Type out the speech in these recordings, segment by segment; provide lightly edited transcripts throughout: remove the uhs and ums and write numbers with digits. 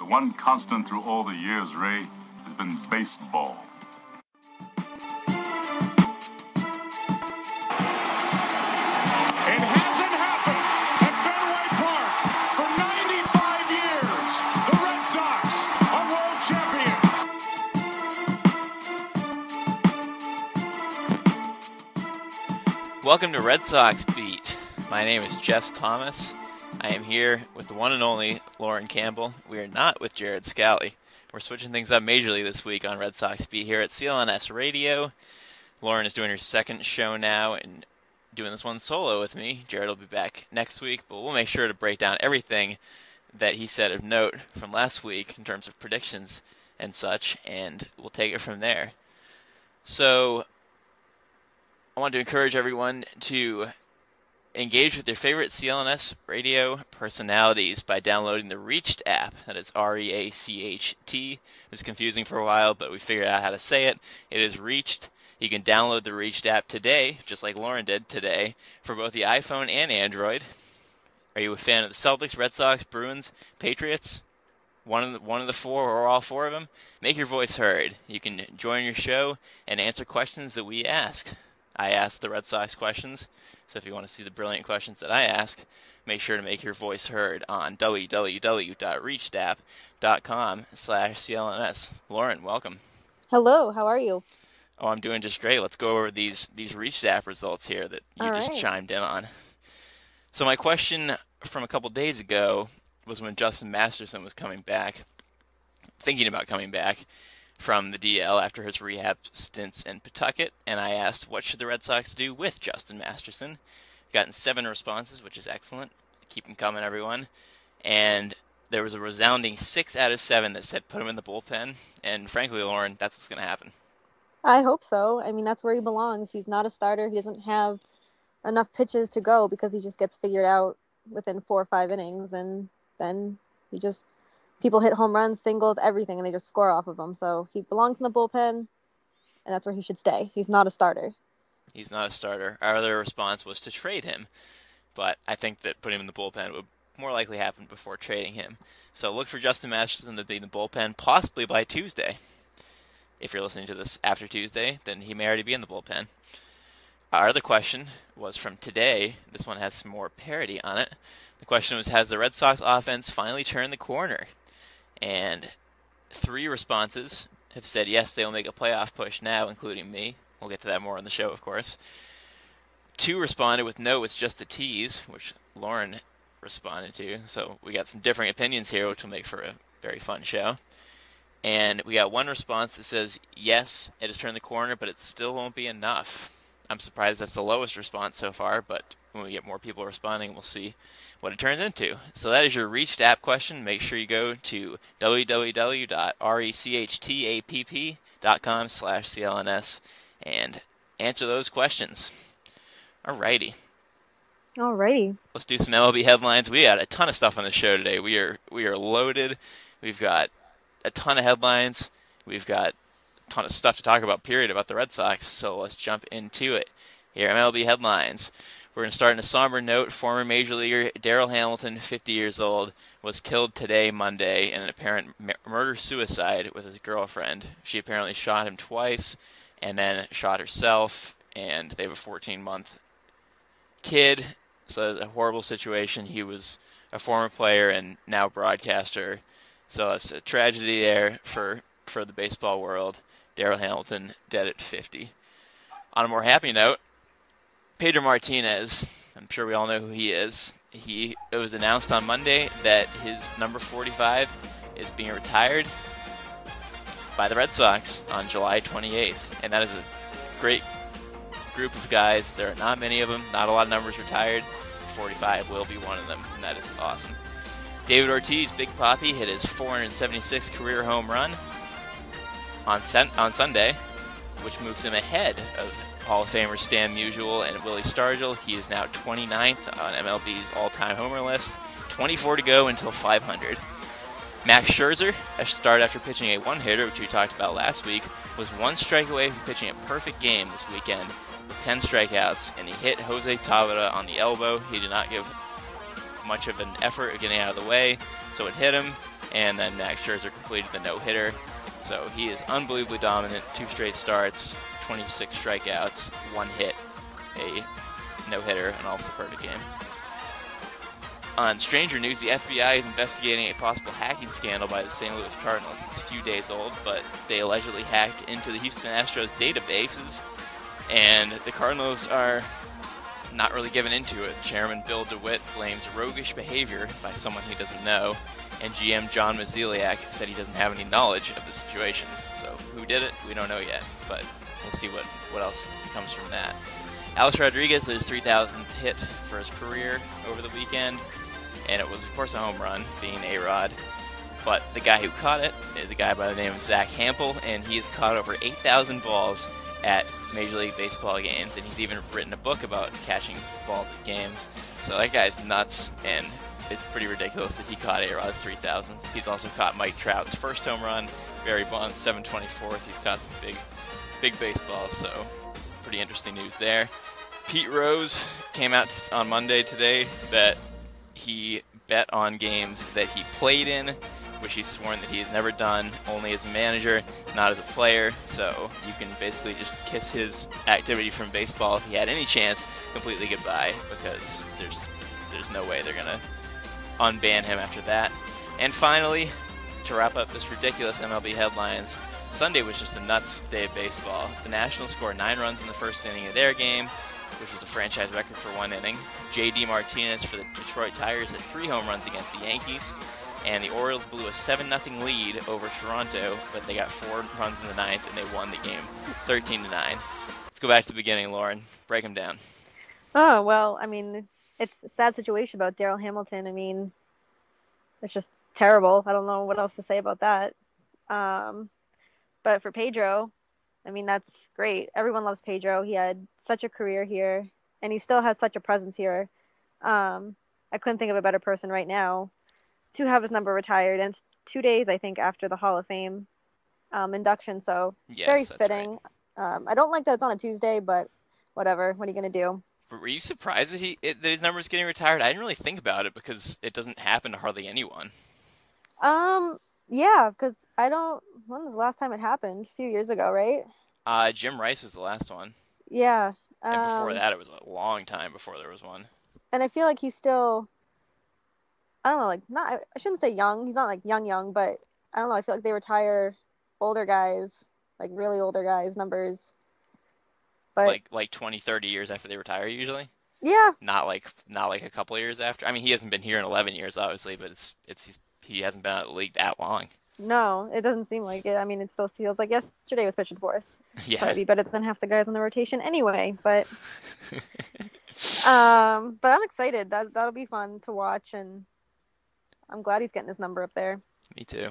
one constant through all the years, Ray, has been baseball. It hasn't happened at Fenway Park for 95 years. The Red Sox are world champions. Welcome to Red Sox Beat. My name is Jess Thomas. I am here with the one and only Lauren Campbell. We are not with Jared Scally. We're switching things up majorly this week on Red Sox Beat here at CLNS Radio. Lauren is doing her second show now and doing this one solo with me. Jared will be back next week, but we'll make sure to break down everything that he said of note from last week in terms of predictions and such, and we'll take it from there. So, I want to encourage everyone to engage with your favorite CLNS radio personalities by downloading the Reached app. That is R-E-A-C-H-T. It was confusing for a while, but we figured out how to say it. It is Reached. You can download the Reached app today, just like Lauren did today, for both the iPhone and Android. Are you a fan of the Celtics, Red Sox, Bruins, Patriots? One of the four or all four of them? Make your voice heard. You can join your show and answer questions that we ask. I ask the Red Sox questions, so if you want to see the brilliant questions that I ask, make sure to make your voice heard on www.reachedapp.com/CLNS. Lauren, welcome. Hello, how are you? Oh, I'm doing just great. Let's go over these Reached app results here that you just chimed in on. So my question from a couple days ago was when Justin Masterson was thinking about coming back from the DL after his rehab stints in Pawtucket, and I asked, what should the Red Sox do with Justin Masterson? We've gotten 7 responses, which is excellent. Keep them coming, everyone. And there was a resounding 6 out of 7 that said put him in the bullpen, and frankly, Lauren, that's what's going to happen. I hope so. I mean, that's where he belongs. He's not a starter. He doesn't have enough pitches to go because he just gets figured out within 4 or 5 innings, and then people hit home runs, singles, everything, and they just score off of him. So he belongs in the bullpen, and that's where he should stay. He's not a starter. He's not a starter. Our other response was to trade him, but I think that putting him in the bullpen would more likely happen before trading him. So look for Justin Masterson to be in the bullpen possibly by Tuesday. If you're listening to this after Tuesday, then he may already be in the bullpen. Our other question was from today. This one has some more parody on it. The question was, has the Red Sox offense finally turned the corner? And 3 responses have said yes, they will make a playoff push now, including me. We'll get to that more on the show, of course. 2 responded with no, it's just a tease, which Lauren responded to. So we got some differing opinions here, which will make for a very fun show. And we got 1 response that says, yes, it has turned the corner, but it still won't be enough. I'm surprised that's the lowest response so far, but when we get more people responding, we'll see what it turns into. So that is your Reached app question. Make sure you go to www.reachedapp.com/CLNS and answer those questions. Alrighty. Let's do some MLB headlines. We got a ton of stuff on the show today. We are loaded. We've got a ton of headlines. We've got a ton of stuff to talk about, period, about the Red Sox. So let's jump into it. Here, MLB headlines. We're going to start on a somber note. Former Major Leaguer Darryl Hamilton, 50 years old, was killed today, Monday, in an apparent murder-suicide with his girlfriend. She apparently shot him twice and then shot herself, and they have a 14-month kid. So it's a horrible situation. He was a former player and now broadcaster. So it's a tragedy there for the baseball world. Darryl Hamilton dead at 50. On a more happy note, Pedro Martinez, I'm sure we all know who he is. It was announced on Monday that his number 45 is being retired by the Red Sox on July 28th. And that is a great group of guys. There are not many of them, not a lot of numbers retired. 45 will be one of them, and that is awesome. David Ortiz, Big Papi, hit his 476th career home run on Sunday, which moves him ahead of Hall of Famers Stan Musial and Willie Stargell. He is now 29th on MLB's all-time homer list. 24 to go until 500. Max Scherzer, a start after pitching a one-hitter, which we talked about last week, was 1 strike away from pitching a perfect game this weekend with 10 strikeouts, and he hit Jose Tabata on the elbow. He did not give much of an effort of getting out of the way, so it hit him. and then Max Scherzer completed the no-hitter. So he is unbelievably dominant. 2 straight starts, 26 strikeouts, 1 hit, a no-hitter, and almost a perfect game. On stranger news, the FBI is investigating a possible hacking scandal by the St. Louis Cardinals. It's a few days old, but they allegedly hacked into the Houston Astros databases, and the Cardinals are not really given into it. Chairman Bill DeWitt blames roguish behavior by someone he doesn't know, and GM John Mozeliak said he doesn't have any knowledge of the situation. So who did it? We don't know yet, but we'll see what else comes from that. Alex Rodriguez hit his 3,000th hit for his career over the weekend, and it was, of course, a home run, being A-Rod. But the guy who caught it is a guy by the name of Zach Hampel, and he has caught over 8,000 balls at Major League Baseball games, and he's even written a book about catching balls at games. So that guy's nuts, and it's pretty ridiculous that he caught A-Rod's 3,000th. He's also caught Mike Trout's first home run, Barry Bonds' 724th. He's caught some big baseballs, so pretty interesting news there. Pete Rose came out on Monday today that he bet on games that he played in, which he's sworn that he has never done, only as a manager, not as a player. So you can basically just kiss his activity from baseball, if he had any chance, completely goodbye, because there's no way they're going to unban him after that. And finally, to wrap up this ridiculous MLB headlines, Sunday was just a nuts day of baseball. The Nationals scored 9 runs in the first inning of their game, which was a franchise record for 1 inning. J.D. Martinez for the Detroit Tigers hit 3 home runs against the Yankees, and the Orioles blew a 7-0 lead over Toronto, but they got 4 runs in the 9th, and they won the game 13-9. Let's go back to the beginning, Lauren. Break them down. Oh, well, I mean, it's a sad situation about Darryl Hamilton. I mean, it's just terrible. I don't know what else to say about that. But for Pedro, I mean, that's great. Everyone loves Pedro. He had such a career here, and he still has such a presence here. I couldn't think of a better person right now to have his number retired. And it's 2 days, I think, after the Hall of Fame induction. So yes, very fitting. Right. I don't like that it's on a Tuesday, but whatever. What are you going to do? Were you surprised that his number is getting retired? I didn't really think about it because it doesn't happen to hardly anyone. Yeah, because when was the last time it happened? A few years ago, right? Jim Rice was the last one. Yeah. And before that, it was a long time before there was one. And I feel like he's still, I don't know, I shouldn't say young. He's not like young, but I don't know. I feel like they retire older guys, like really older guys' numbers. But like 20, 30 years after they retire, usually. Yeah. Not like a couple of years after. I mean, he hasn't been here in 11 years, obviously, but he hasn't been out of the league that long. No, it doesn't seem like it. I mean, it still feels like yesterday was pitching for us. Yeah. Probably be better than half the guys on the rotation anyway, but but I'm excited. That'll be fun to watch, and I'm glad he's getting his number up there. Me too.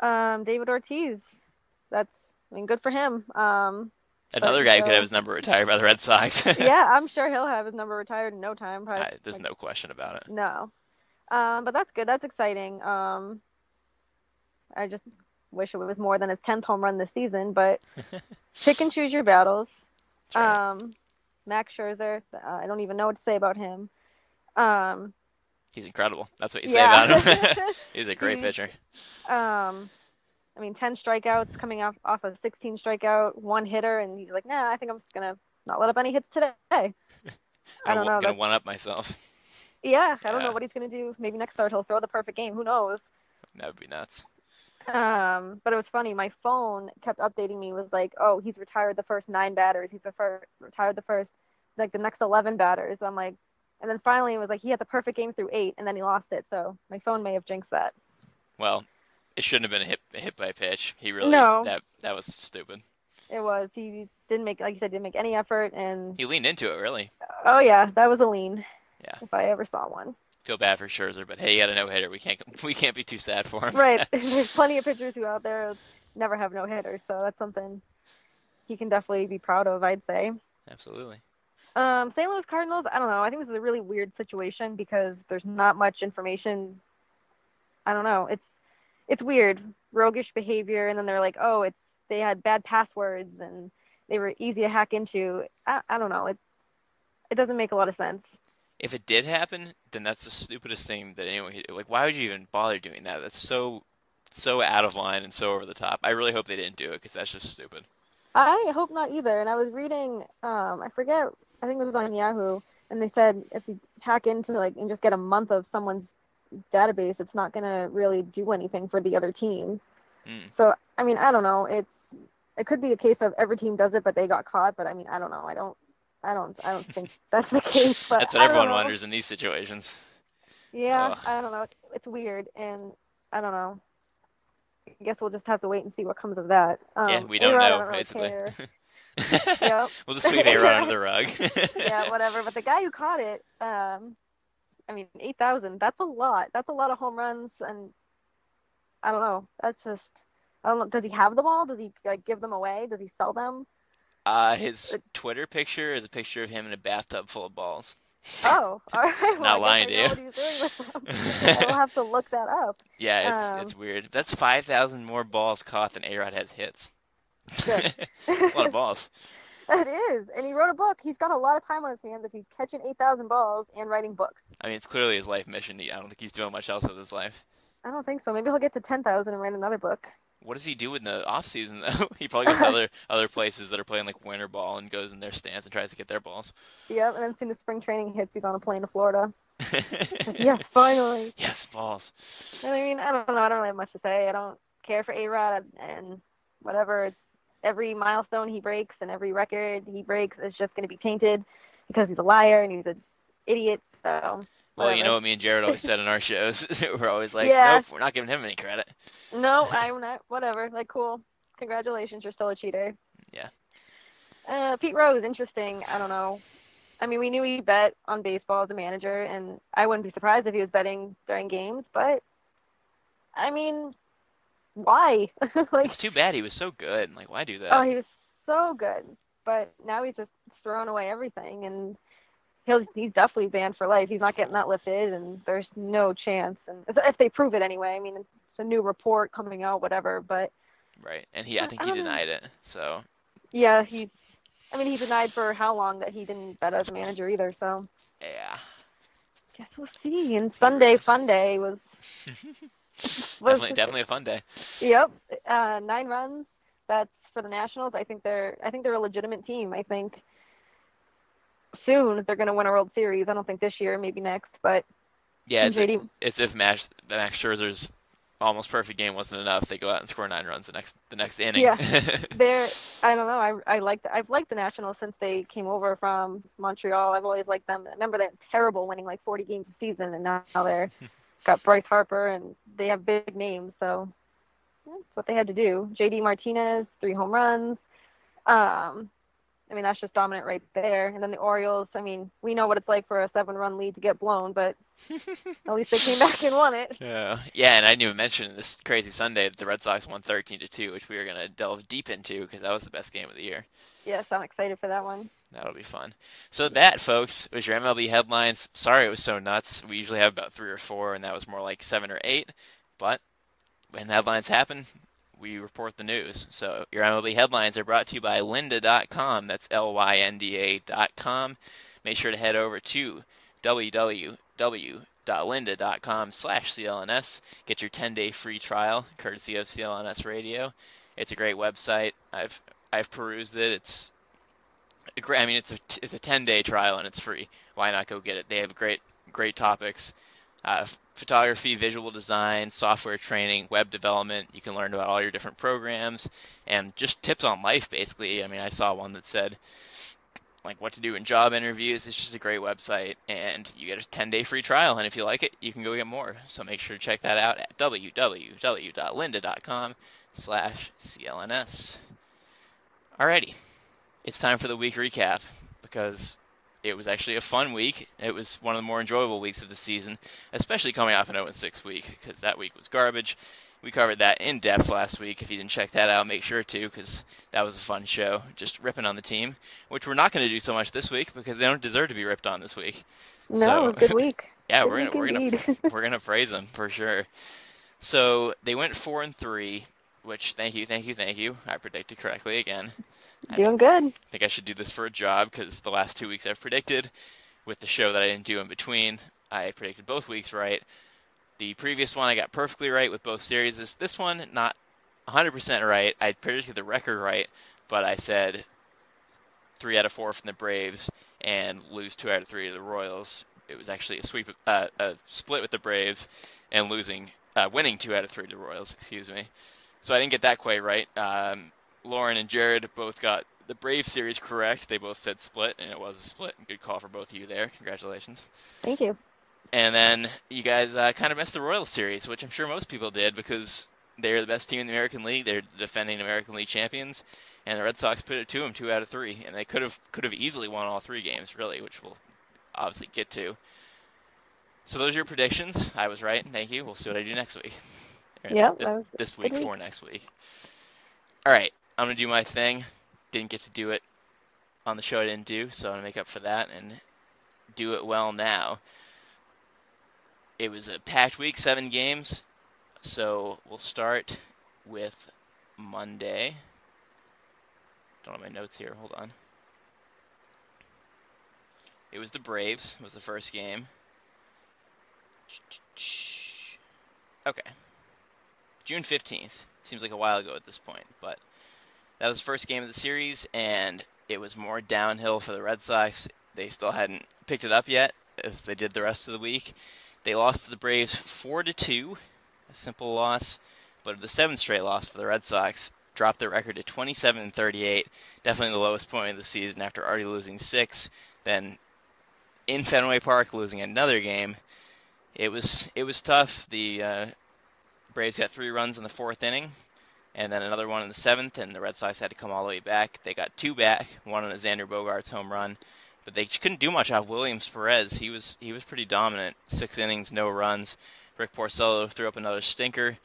David Ortiz. Good for him. Another guy who could have his number retired by the Red Sox. Yeah, I'm sure he'll have his number retired in no time. Probably, there's no question about it. No. But that's good. That's exciting. I just wish it was more than his 10th home run this season, but pick and choose your battles. Right. Max Scherzer, I don't even know what to say about him. He's incredible. That's what you say about him. He's a great pitcher. 10 strikeouts coming off a 16 strikeout, 1 hitter, and he's like, nah, I think I'm just going to not let up any hits today. I don't know. I'm going to one-up myself. Yeah, I don't know what he's going to do. Maybe next start he'll throw the perfect game. Who knows? That would be nuts. But it was funny. My phone kept updating me. It was like, oh, he's retired the first 9 batters. He's retired the first, like the next 11 batters. I'm like, and then finally it was like he had the perfect game through 8, and then he lost it. So my phone may have jinxed that. Well, it shouldn't have been a hit by pitch. He really that was stupid. It was. He didn't make, like you said, didn't make any effort, and he leaned into it really. Oh yeah, that was a lean. Yeah. If I ever saw one. Feel bad for Scherzer, but hey, he got a no-hitter. We can't be too sad for him. Right. There's plenty of pitchers who out there never have no-hitters, so that's something he can definitely be proud of, I'd say. Absolutely. St. Louis Cardinals, I don't know. I think this is a really weird situation because there's not much information. I don't know. It's weird. Roguish behavior, and then they're like, oh, they had bad passwords and they were easy to hack into. I don't know. It doesn't make a lot of sense. if it did happen, then that's the stupidest thing that anyone could do. Like, why would you even bother doing that? That's so out of line and so over the top. I really hope they didn't do it because that's just stupid. I hope not either. And I was reading, I forget, I think it was on Yahoo, and they said if you hack into like and just get a month of someone's database, it's not gonna really do anything for the other team. So I mean, I don't know. It could be a case of every team does it, but they got caught. But I mean, I don't know. I don't think that's the case. But that's what everyone wonders in these situations. Yeah, I don't know. It's weird, and I don't know. I guess we'll just have to wait and see what comes of that. Yeah, we don't know, basically. Yep. We'll just sweep A-Rod under the rug. Yeah, whatever. But the guy who caught it, I mean, 8,000, that's a lot. That's a lot of home runs, and I don't know. That's just, I don't know. Does he have them all? Does he like give them away? Does he sell them? His Twitter picture is a picture of him in a bathtub full of balls. Oh, all right. Well, Not lying to you. What he's doing with them. I'll have to look that up. Yeah, it's weird. That's 5,000 more balls caught than A-Rod has hits. Good. That's a lot of balls. It is. And he wrote a book. He's got a lot of time on his hands if he's catching 8,000 balls and writing books. I mean, it's clearly his life mission. I don't think he's doing much else with his life. I don't think so. Maybe he'll get to 10,000 and write another book. What does he do in the off season though? He probably goes to other places that are playing like winter ball and goes in their stands and tries to get their balls. Yep, and then as soon as spring training hits, he's on a plane to Florida. Like, yes, finally. Yes, balls. I mean, I don't know. I don't really have much to say. I don't care for A-Rod and whatever. It's every milestone he breaks and every record he breaks is just going to be tainted because he's a liar and he's an idiot. So. Well, you know what me and Jared always said in our shows? We're always like, nope, we're not giving him any credit. No, I'm not. Whatever. Like, cool. Congratulations, you're still a cheater. Yeah. Pete Rose, interesting. I don't know. I mean, we knew he bet on baseball as a manager, and I wouldn't be surprised if he was betting during games, but, I mean, why? Like, it's too bad. He was so good. Like, why do that? Oh, he was so good. But now he's just throwing away everything, and he's definitely banned for life. He's not getting that lifted, and there's no chance. And if they prove it anyway, I mean, it's a new report coming out, whatever. But right, and I think he denied it. So yeah, he denied for how long that he didn't bet as a manager either. So yeah, guess we'll see. And Sunday Fun Day was definitely a fun day. Yep, 9 runs. That's for the Nationals. I think they're a legitimate team. I think. Soon they're going to win a World Series. I don't think this year, maybe next, but yeah, it's if Max Scherzer's almost perfect game wasn't enough, they go out and score 9 runs the next inning. Yeah, I don't know. I've liked the Nationals since they came over from Montreal. I've always liked them. I remember they're terrible, winning like 40 games a season, and now they're got Bryce Harper and they have big names. So that's what they had to do. JD Martinez, 3 home runs. I mean, that's just dominant right there. And then the Orioles, I mean, we know what it's like for a 7-run lead to get blown, but at least they came back and won it. Yeah, and I didn't even mention this crazy Sunday that the Red Sox won 13-2, which we are going to delve deep into because that was the best game of the year. Yes, I'm excited for that one. That'll be fun. So that, folks, was your MLB headlines. Sorry it was so nuts. We usually have about 3 or 4, and that was more like 7 or 8. But when headlines happen, we report the news. So your MLB headlines are brought to you by lynda.com. That's lynda.com. Make sure to head over to www.lynda.com/CLNS. Get your 10-day free trial, courtesy of CLNS Radio. It's a great website. I've perused it. It's a 10-day trial and it's free. Why not go get it? They have great topics. Photography, visual design, software training, web development. You can learn about all your different programs and just tips on life, basically. I mean, I saw one that said, like, what to do in job interviews. It's just a great website, and you get a 10-day free trial, and if you like it, you can go get more. So make sure to check that out at www.lynda.com/CLNS. Alrighty, it's time for the week recap, because it was actually a fun week. It was one of the more enjoyable weeks of the season, especially coming off an 0-6 week, because that week was garbage. We covered that in depth last week. If you didn't check that out, make sure to, because that was a fun show, just ripping on the team, which we're not going to do so much this week because they don't deserve to be ripped on this week. No, it was a good week. Yeah, we're gonna praise them for sure. So they went 4-3, which thank you. I predicted correctly again. Doing good. I think I should do this for a job because the last 2 weeks I've predicted with the show that I didn't do in between. I predicted both weeks right. The previous one I got perfectly right with both series. This one, not 100% right. I predicted the record right, but I said 3 out of 4 from the Braves and lose 2 out of 3 to the Royals. It was actually a split with the Braves and winning 2 out of 3 to the Royals, excuse me. So I didn't get that quite right. Lauren and Jared both got the Braves series correct. They both said split, and it was a split. Good call for both of you there. Congratulations. Thank you. And then you guys kind of missed the Royals series, which I'm sure most people did because they're the best team in the American League. They're the defending American League champions, and the Red Sox put it to them 2 out of 3, and they could have easily won all 3 games, really, which we'll obviously get to. So those are your predictions. I was right. Thank you. We'll see what I do next week. Yeah, this week for next week. All right, I'm going to do my thing. Didn't get to do it on the show I didn't do, so I'm going to make up for that and do it well now. It was a packed week, 7 games, so we'll start with Monday. Don't have my notes here. Hold on. It was the Braves. Was the first game. Okay. June 15th. Seems like a while ago at this point, but that was the first game of the series, and it was more downhill for the Red Sox. They still hadn't picked it up yet, as they did the rest of the week. They lost to the Braves 4-2, a simple loss, but the 7th straight loss for the Red Sox dropped their record to 27-38, definitely the lowest point of the season after already losing 6. Then in Fenway Park, losing another game. It was tough. The Braves got 3 runs in the 4th inning, and then another one in the 7th, and the Red Sox had to come all the way back. They got 2 back, one on a Xander Bogaerts home run, but they couldn't do much off Williams Perez. He was pretty dominant. 6 innings, no runs. Rick Porcello threw up another stinker,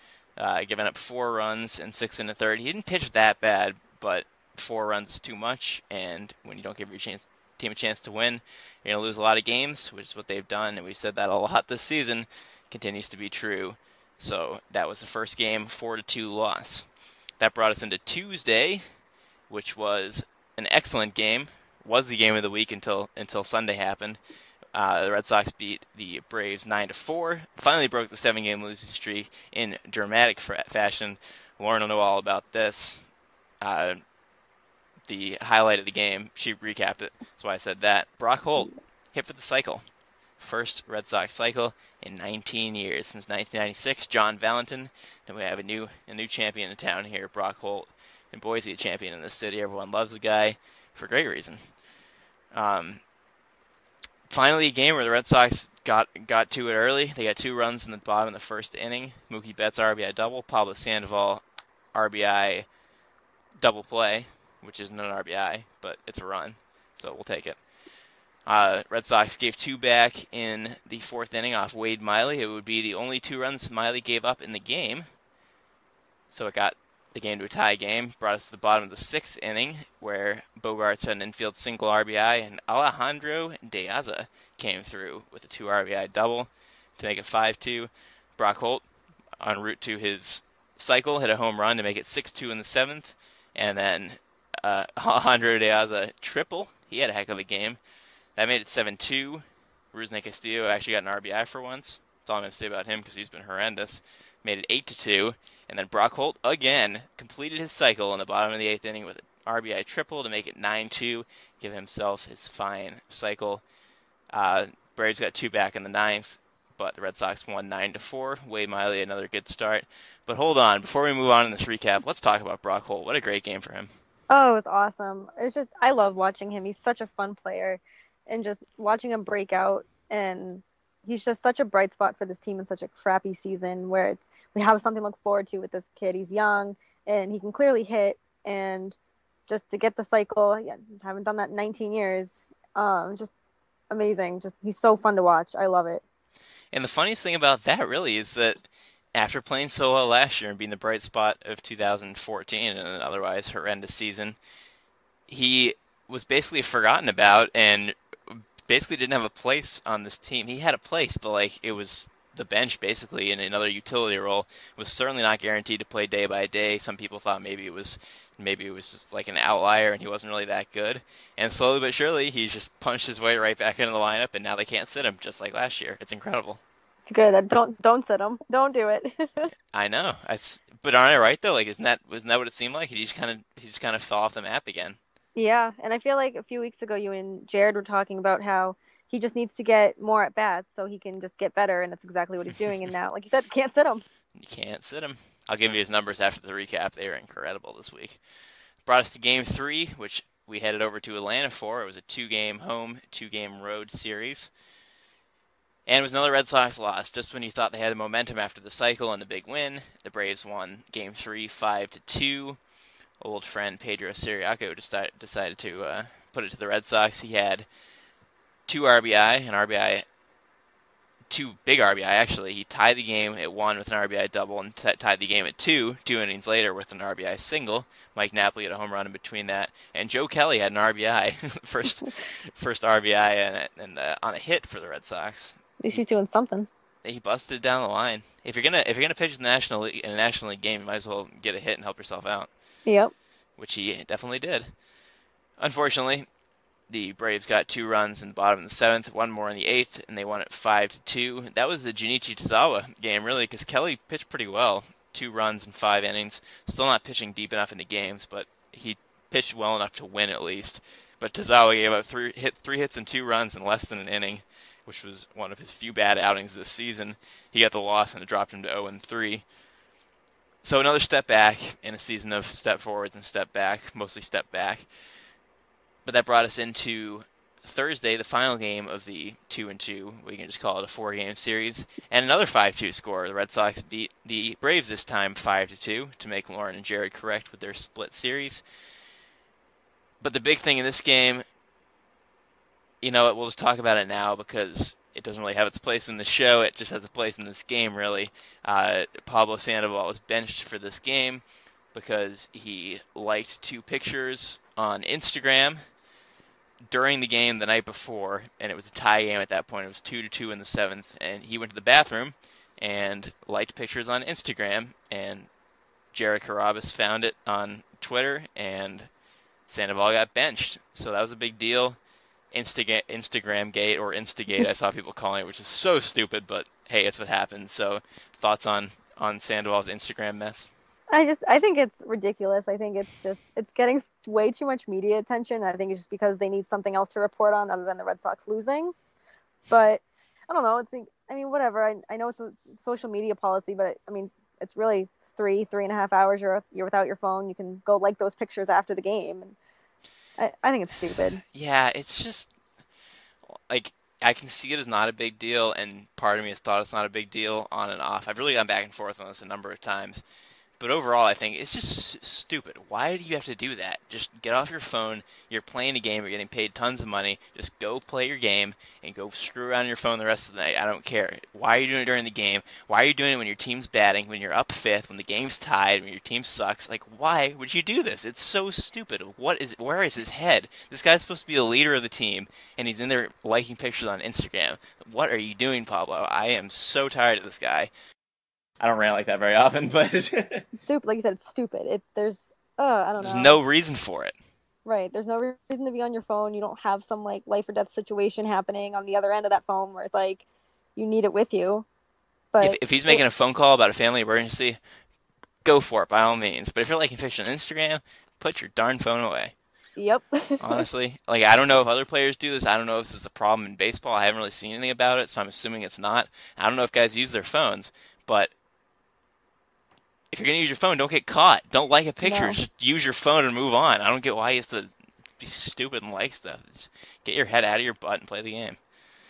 giving up 4 runs in 6 1/3. He didn't pitch that bad, but 4 runs is too much, and when you don't give your team a chance to win, you're going to lose a lot of games, which is what they've done, and we said that a lot this season. Continues to be true. So that was the first game, 4-2 loss. That brought us into Tuesday, which was an excellent game. Was the game of the week until Sunday happened. The Red Sox beat the Braves 9-4. Finally broke the 7-game losing streak in dramatic fashion. Lauren will know all about this. The highlight of the game, she recapped it. That's why I said that. Brock Holt hit for the cycle. First Red Sox cycle in 19 years, since 1996. John Valentin. And we have a new champion in town here, Brock Holt. In Boise, a champion in this city. Everyone loves the guy for great reason. Finally, a game where the Red Sox got to it early. They got 2 runs in the bottom of the 1st inning. Mookie Betts RBI double. Pablo Sandoval RBI double play, which isn't an RBI, but it's a run, so we'll take it. Red Sox gave 2 back in the 4th inning off Wade Miley. It would be the only 2 runs Miley gave up in the game, so it got the game to a tie game. Brought us to the bottom of the 6th inning, where Bogaerts had an infield single RBI, and Alejandro De Aza came through with a 2 RBI double to make it 5-2. Brock Holt, en route to his cycle, hit a home run to make it 6-2 in the 7th, and then Alejandro De Aza triple. He had a heck of a game. That made it 7-2. Rusney Castillo actually got an RBI for once. That's all I'm going to say about him because he's been horrendous. Made it 8-2. And then Brock Holt, again, completed his cycle in the bottom of the 8th inning with an RBI triple to make it 9-2. Give himself his fine cycle. Braves got 2 back in the 9th, but the Red Sox won 9-4. Wade Miley, another good start. But hold on, before we move on in this recap, let's talk about Brock Holt. What a great game for him. Oh, it was awesome. It's just, I love watching him. He's such a fun player. And just watching him break out, and he's just such a bright spot for this team in such a crappy season where we have something to look forward to with this kid. He's young, and he can clearly hit, and just to get the cycle, haven't done that in 19 years, just amazing. Just he's so fun to watch. I love it. And the funniest thing about that really is that after playing so well last year and being the bright spot of 2014 in an otherwise horrendous season, he was basically forgotten about and basically didn't have a place on this team. He had a place, but it was the bench basically in another utility role. Was certainly not guaranteed to play day by day. Some people thought maybe it was just like an outlier and he wasn't really that good. And slowly but surely, he's just punched his way right back into the lineup, and now they can't sit him just like last year. It's incredible. It's good. Don't sit him. Don't do it. I know. But aren't I right though? Like, wasn't that what it seemed like? He just kind of fell off the map again. Yeah, and I feel like a few weeks ago you and Jared were talking about how he just needs to get more at bats so he can just get better, and that's exactly what he's doing. And now, like you said, can't sit him. You can't sit him. I'll give you his numbers after the recap. They were incredible this week. Brought us to Game 3, which we headed over to Atlanta for. It was a 2-game home, 2-game road series. And it was another Red Sox loss. Just when you thought they had the momentum after the cycle and the big win, the Braves won Game 3 5-2. Old friend Pedro decided to put it to the Red Sox. He had 2 RBI, 2 big RBI actually. He tied the game at 1 with an RBI double and tied the game at 2 innings later with an RBI single. Mike Napoli had a home run in between that, and Joe Kelly had an RBI, first RBI and on a hit for the Red Sox. At least he's doing something. He busted down the line. If you're gonna pitch in a National League game, you might as well get a hit and help yourself out. Yep. Which he definitely did. Unfortunately, the Braves got 2 runs in the bottom of the 7th, 1 more in the 8th, and they won it 5-2. That was the Junichi Tozawa game, really, because Kelly pitched pretty well. 2 runs in 5 innings. Still not pitching deep enough into games, but he pitched well enough to win at least. But Tozawa gave up 3 hits and 2 runs in less than an inning, which was one of his few bad outings this season. He got the loss, and it dropped him to 0-3. So another step back in a season of step forwards and step back, mostly step back. But that brought us into Thursday, the final game of the 2-2. We can just call it a 4-game series. And another 5-2 score. The Red Sox beat the Braves this time 5-2 to make Lauren and Jared correct with their split series. But the big thing in this game, we'll just talk about it now because it doesn't really have its place in the show. It just has a place in this game, really. Pablo Sandoval was benched for this game because he liked 2 pictures on Instagram during the game the night before, and it was a tie game at that point. It was 2-2 in the 7th, and he went to the bathroom and liked pictures on Instagram, and Jared Carabas found it on Twitter, and Sandoval got benched. So that was a big deal. Instagram gate or Instigate, I saw people calling it, which is so stupid, but hey, it's what happened. So thoughts on Sandoval's Instagram mess? I think it's ridiculous. I think it's getting way too much media attention. I think it's just because they need something else to report on other than the Red Sox losing. But I don't know. Whatever. I know it's a social media policy, but it's really 3.5 hours you're without your phone. You can go like those pictures after the game. And I think it's stupid. Yeah, it's just like I can see it as not a big deal, and part of me has thought it's not a big deal on and off. I've really gone back and forth on this a number of times. But overall, I think it's just stupid. Why do you have to do that? Just get off your phone. You're playing a game. You're getting paid tons of money. Just go play your game and go screw around on your phone the rest of the night. I don't care. Why are you doing it during the game? Why are you doing it when your team's batting, when you're up 5th, when the game's tied, when your team sucks? Like, why would you do this? It's so stupid. Where is his head? This guy's supposed to be the leader of the team, and he's in there liking pictures on Instagram. What are you doing, Pablo? I am so tired of this guy. I don't rant like that very often, but stupid. Like you said, it's stupid. I don't know. There's no reason for it. Right. There's no reason to be on your phone. You don't have some like life or death situation happening on the other end of that phone where it's like you need it with you. But if he's making a phone call about a family emergency, go for it by all means. But if you're liking pictures on Instagram, put your darn phone away. Yep. Honestly, like I don't know if other players do this. I don't know if this is a problem in baseball. I haven't really seen anything about it, so I'm assuming it's not. I don't know if guys use their phones, but if you're going to use your phone, don't get caught. Don't like a picture. No. Just use your phone and move on. I don't get why he has to be stupid and like stuff. Just get your head out of your butt and play the game.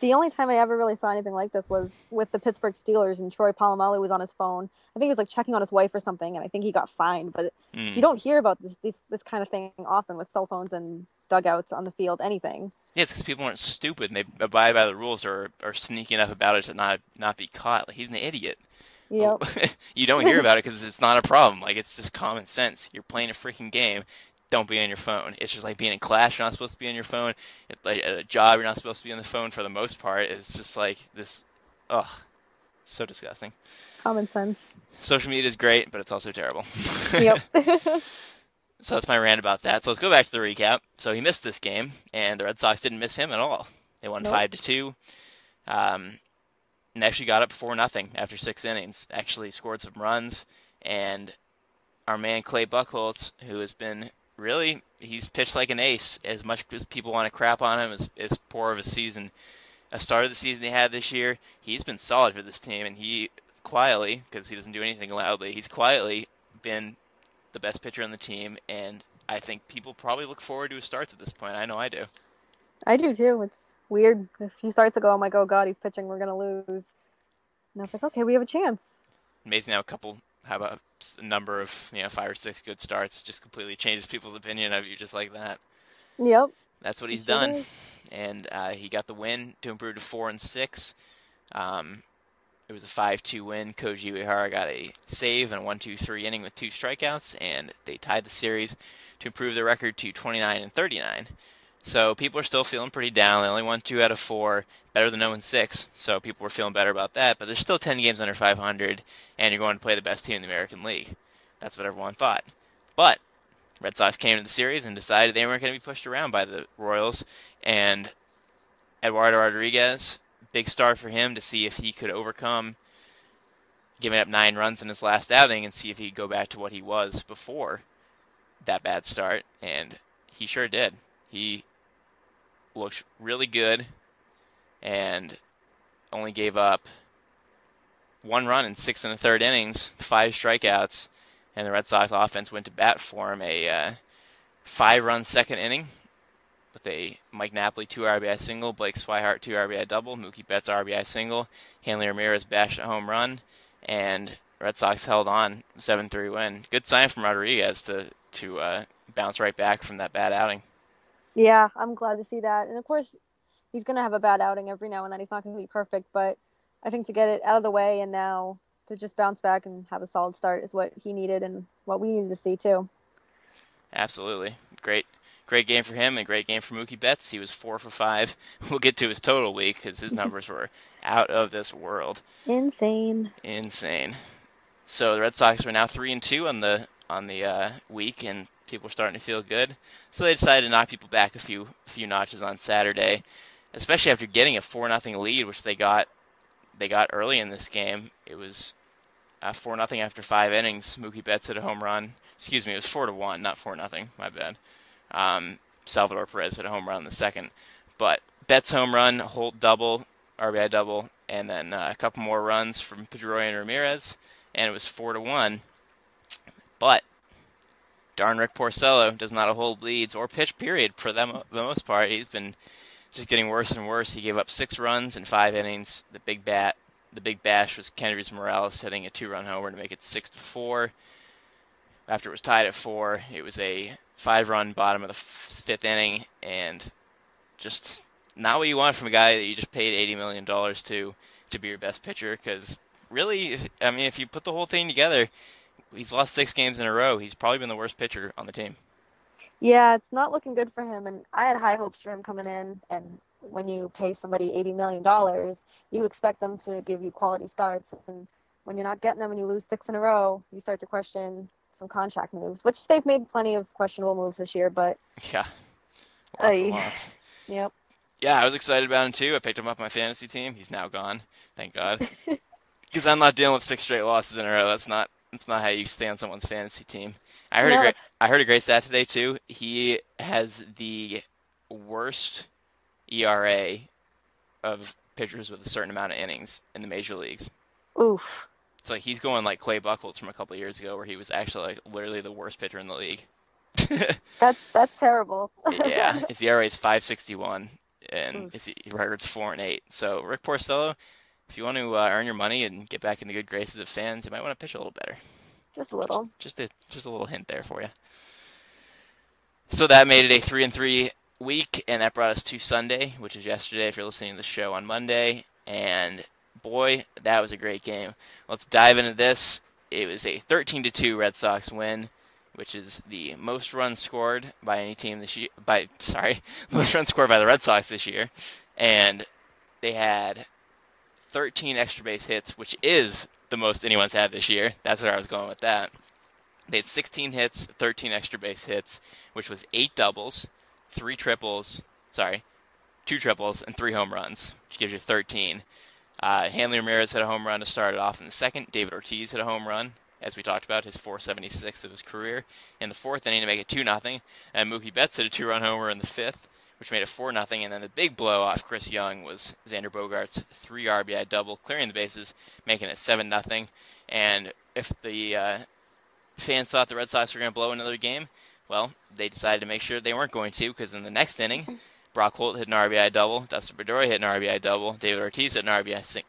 The only time I ever really saw anything like this was with the Pittsburgh Steelers, and Troy Polamalu was on his phone. I think he was like checking on his wife or something, and I think he got fined. But you don't hear about this kind of thing often with cell phones and dugouts on the field, anything. Yeah, it's because people aren't stupid and they abide by the rules or are sneaky enough about it to not be caught. Like, he's an idiot. Yep. You don't hear about it because it's not a problem. Like, it's just common sense. You're playing a freaking game. Don't be on your phone. It's just like being in class. You're not supposed to be on your phone. Like at a job, you're not supposed to be on the phone for the most part. It's just like this. Ugh. So disgusting. Common sense. Social media is great, but it's also terrible. Yep. So that's my rant about that. So let's go back to the recap. So he missed this game, and the Red Sox didn't miss him at all. They won 5-2. And actually got up 4-0 after 6 innings. Actually scored some runs, and our man Clay Buchholz, who has been really, he's pitched like an ace. As much as people want to crap on him, as poor of a start of the season he had this year, he's been solid for this team, and he quietly, because he doesn't do anything loudly, he's quietly been the best pitcher on the team, and I think people probably look forward to his starts at this point. I know I do. I do too. It's weird. If he starts to go, I'm like, oh god, he's pitching, we're gonna lose. And it's like, okay, we have a chance. Amazing how about a number of 5 or 6 good starts just completely changes people's opinion of you just like that. Yep. That's what he's done, and he got the win to improve to 4-6. It was a 5-2 win. Koji Uehara got a save and a 1-2-3 inning with 2 strikeouts, and they tied the series to improve their record to 29-39. So people are still feeling pretty down. They only won 2 out of 4, better than 0-6. So people were feeling better about that. But there's still 10 games under 500, and you're going to play the best team in the American League. That's what everyone thought. But Red Sox came to the series and decided they weren't going to be pushed around by the Royals. And Eduardo Rodriguez, big start for him to see if he could overcome giving up 9 runs in his last outing and see if he could go back to what he was before that bad start. And he sure did. He looked really good and only gave up 1 run in 6 1/3 innings, 5 strikeouts, and the Red Sox offense went to bat for him. A 5-run second inning with a Mike Napoli 2 RBI single, Blake Swihart 2 RBI double, Mookie Betts RBI single, Hanley Ramirez bashed a home run, and Red Sox held on, 7-3 win. Good sign from Rodriguez to bounce right back from that bad outing. Yeah, I'm glad to see that. And of course, he's going to have a bad outing every now and then. He's not going to be perfect, but I think to get it out of the way and now to just bounce back and have a solid start is what he needed and what we needed to see too. Absolutely. Great game for him and great game for Mookie Betts. He was 4 for 5. We'll get to his total week because his numbers were out of this world. Insane. So the Red Sox are now 3-2 on the week, and people are starting to feel good. So they decided to knock people back a few notches on Saturday, especially after getting a 4-0 lead, which they got early in this game. It was 4-0 after 5 innings. Mookie Betts hit a home run. Excuse me, it was 4-1, not 4-0. My bad. Salvador Perez hit a home run in the second. But Betts home run, Holt double, RBI double, and then a couple more runs from Pedro and Ramirez, and it was 4-1. But darn Rick Porcello does not hold leads or pitch, period, for the most part. He's been just getting worse and worse. He gave up 6 runs in 5 innings. The big bash was Kendrys Morales hitting a 2-run homer to make it 6-4. After it was tied at 4, it was a 5-run bottom of the 5th inning, and just not what you want from a guy that you just paid $80 million to be your best pitcher, because really, I mean, if you put the whole thing together, he's lost 6 games in a row. He's probably been the worst pitcher on the team. Yeah, it's not looking good for him, and I had high hopes for him coming in, and when you pay somebody $80 million, you expect them to give you quality starts, and when you're not getting them and you lose 6 in a row, you start to question some contract moves, which they've made plenty of questionable moves this year, but... Yeah, lots. Yep. Yeah, I was excited about him, too. I picked him up on my fantasy team. He's now gone, thank God. Because I'm not dealing with 6 straight losses in a row. That's not how you stay on someone's fantasy team. I heard a great stat today, too. He has the worst ERA of pitchers with a certain amount of innings in the major leagues. Oof. So he's going like Clay Buchholz from a couple of years ago, where he was actually like literally the worst pitcher in the league. That's terrible. Yeah, his ERA is 5.61, and his record's 4-8. So Rick Porcello, if you want to earn your money and get back in the good graces of fans, you might want to pitch a little better. Just a little. Just a little hint there for you. So that made it a 3-3 week, and that brought us to Sunday, which is yesterday if you're listening to the show on Monday. And boy, that was a great game. Let's dive into this. It was a 13-2 Red Sox win, which is the most runs scored by any team this year. Most runs scored by the Red Sox this year. And they had 13 extra base hits, which is the most anyone's had this year. That's where I was going with that. They had 16 hits, 13 extra base hits, which was 8 doubles, 2 triples, and 3 home runs, which gives you 13. Hanley Ramirez hit a home run to start it off in the second. David Ortiz hit a home run, as we talked about, his 476th of his career in the fourth inning to make it 2-0. And Mookie Betts hit a 2-run homer in the fifth, which made it 4-0. And then the big blow off Chris Young was Xander Bogaerts' 3 RBI double, clearing the bases, making it 7-0. And if the fans thought the Red Sox were going to blow another game, well, they decided to make sure they weren't going to, because in the next inning, Brock Holt hit an RBI double, Dustin Pedroia hit an RBI double, David Ortiz hit an RBI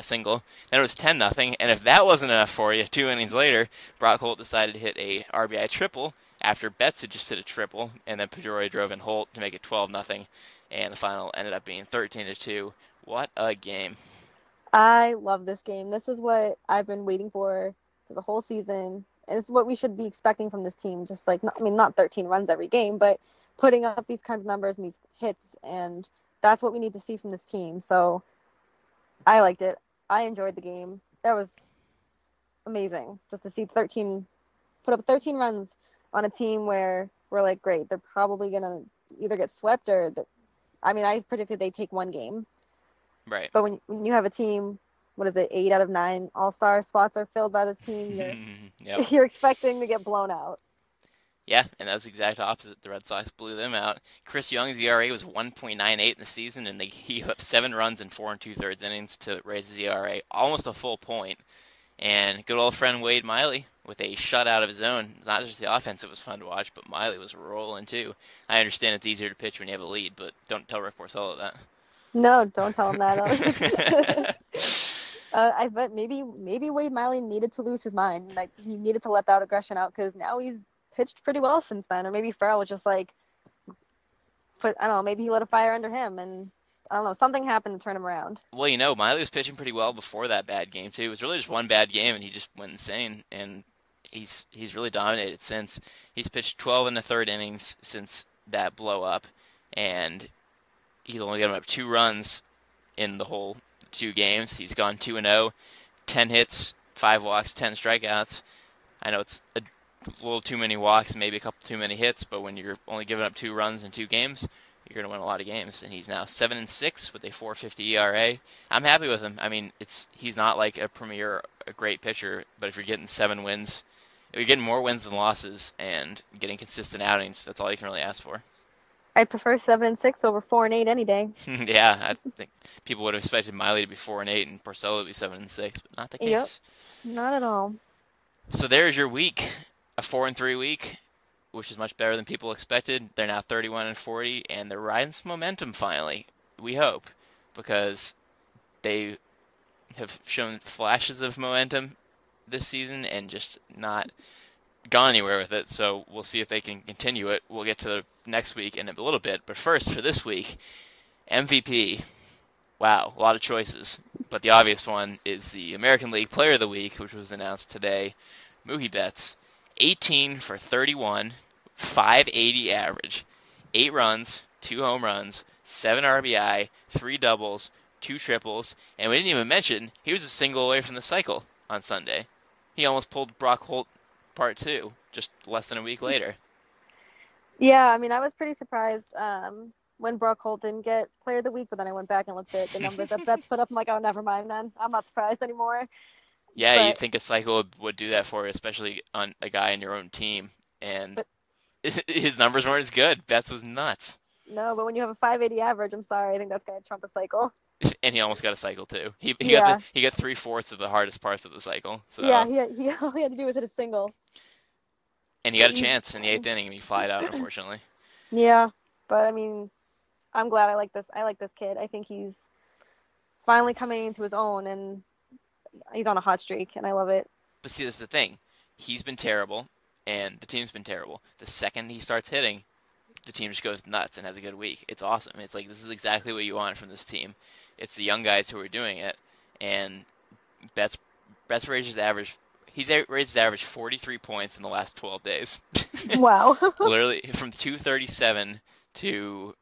single. Then it was 10-0, and if that wasn't enough for you, 2 innings later, Brock Holt decided to hit a RBI triple after Betts had just hit a triple, and then Pedroia drove in Holt to make it 12-0, and the final ended up being 13-2. What a game. I love this game. This is what I've been waiting for the whole season. And this is what we should be expecting from this team. Just like, not 13 runs every game, but putting up these kinds of numbers and these hits. And that's what we need to see from this team. So I liked it. I enjoyed the game. That was amazing just to see put up 13 runs on a team where we're like, great, they're probably going to either get swept or, I predicted they'd take 1 game. Right. But when you have a team, 8 out of 9 all-star spots are filled by this team, you're expecting to get blown out. Yeah, and that was the exact opposite. The Red Sox blew them out. Chris Young's ERA was 1.98 in the season, and he put up 7 runs in 4 2/3 innings to raise his ERA almost a full point. And good old friend Wade Miley with a shutout of his own. Not just the offense that was fun to watch, but Miley was rolling too. I understand it's easier to pitch when you have a lead, but don't tell Rick Porcello that. No, don't tell him that. I bet maybe Wade Miley needed to lose his mind. Like, he needed to let that aggression out, because now he's pitched pretty well since then. Or maybe Farrell was just like, maybe he lit a fire under him, and I don't know, something happened to turn him around. Well, Miley was pitching pretty well before that bad game too. It was really just one bad game, and he just went insane. And he's really dominated since. He's pitched 12 1/3 innings since that blow up, and he's only given up 2 runs in the whole 2 games. He's gone 2-0, 10 hits, 5 walks, 10 strikeouts. I know it's a little too many walks, maybe a couple too many hits, but when you're only giving up 2 runs in 2 games, you're going to win a lot of games. And he's now 7-6 with a 4.50 ERA. I'm happy with him. He's not like a great pitcher, but if you're getting 7 wins, if you're getting more wins than losses and getting consistent outings, that's all you can really ask for. I'd prefer 7-6 over 4-8 any day. Yeah, I think people would have expected Miley to be 4-8 and Porcello to be 7-6, but not the case. Yep, not at all. So there's your week, a 4-3 week, which is much better than people expected. They're now 31-40, and they're riding some momentum finally. We hope, because they have shown flashes of momentum this season and just not gone anywhere with it, so we'll see if they can continue it. We'll get to the next week in a little bit, but first, for this week, MVP. Wow, a lot of choices, but the obvious one is the American League Player of the Week, which was announced today, Mookie Betts. 18 for 31, 580 average, 8 runs, 2 home runs, 7 RBI, 3 doubles, 2 triples, and we didn't even mention he was a single away from the cycle on Sunday. He almost pulled Brock Holt Part 2 just less than a week later. Yeah, I was pretty surprised when Brock Holt didn't get Player of the Week, but then I went back and looked at the numbers that Betts put up. I'm like, oh, never mind then. I'm not surprised anymore. Yeah, you'd think a cycle would do that for you, especially on a guy in your own team. And his numbers weren't as good. Betts was nuts. No, but when you have a 580 average, I'm sorry, I think that's going to trump a cycle. And he almost got a cycle, too. He got 3/4 of the hardest parts of the cycle. So. Yeah, he all he had to do was hit a single. And he got a chance in the 8th inning, and he flied out, unfortunately. Yeah, but, I'm glad I like this. I like this kid. I think he's finally coming into his own, and he's on a hot streak, and I love it. But see, this is the thing. He's been terrible, and the team's been terrible. The second he starts hitting, the team just goes nuts and has a good week. It's awesome. It's like, this is exactly what you want from this team. It's the young guys who are doing it, and Betts raised his average. He's raised his average 43 points in the last 12 days. Wow. Literally, from 237 to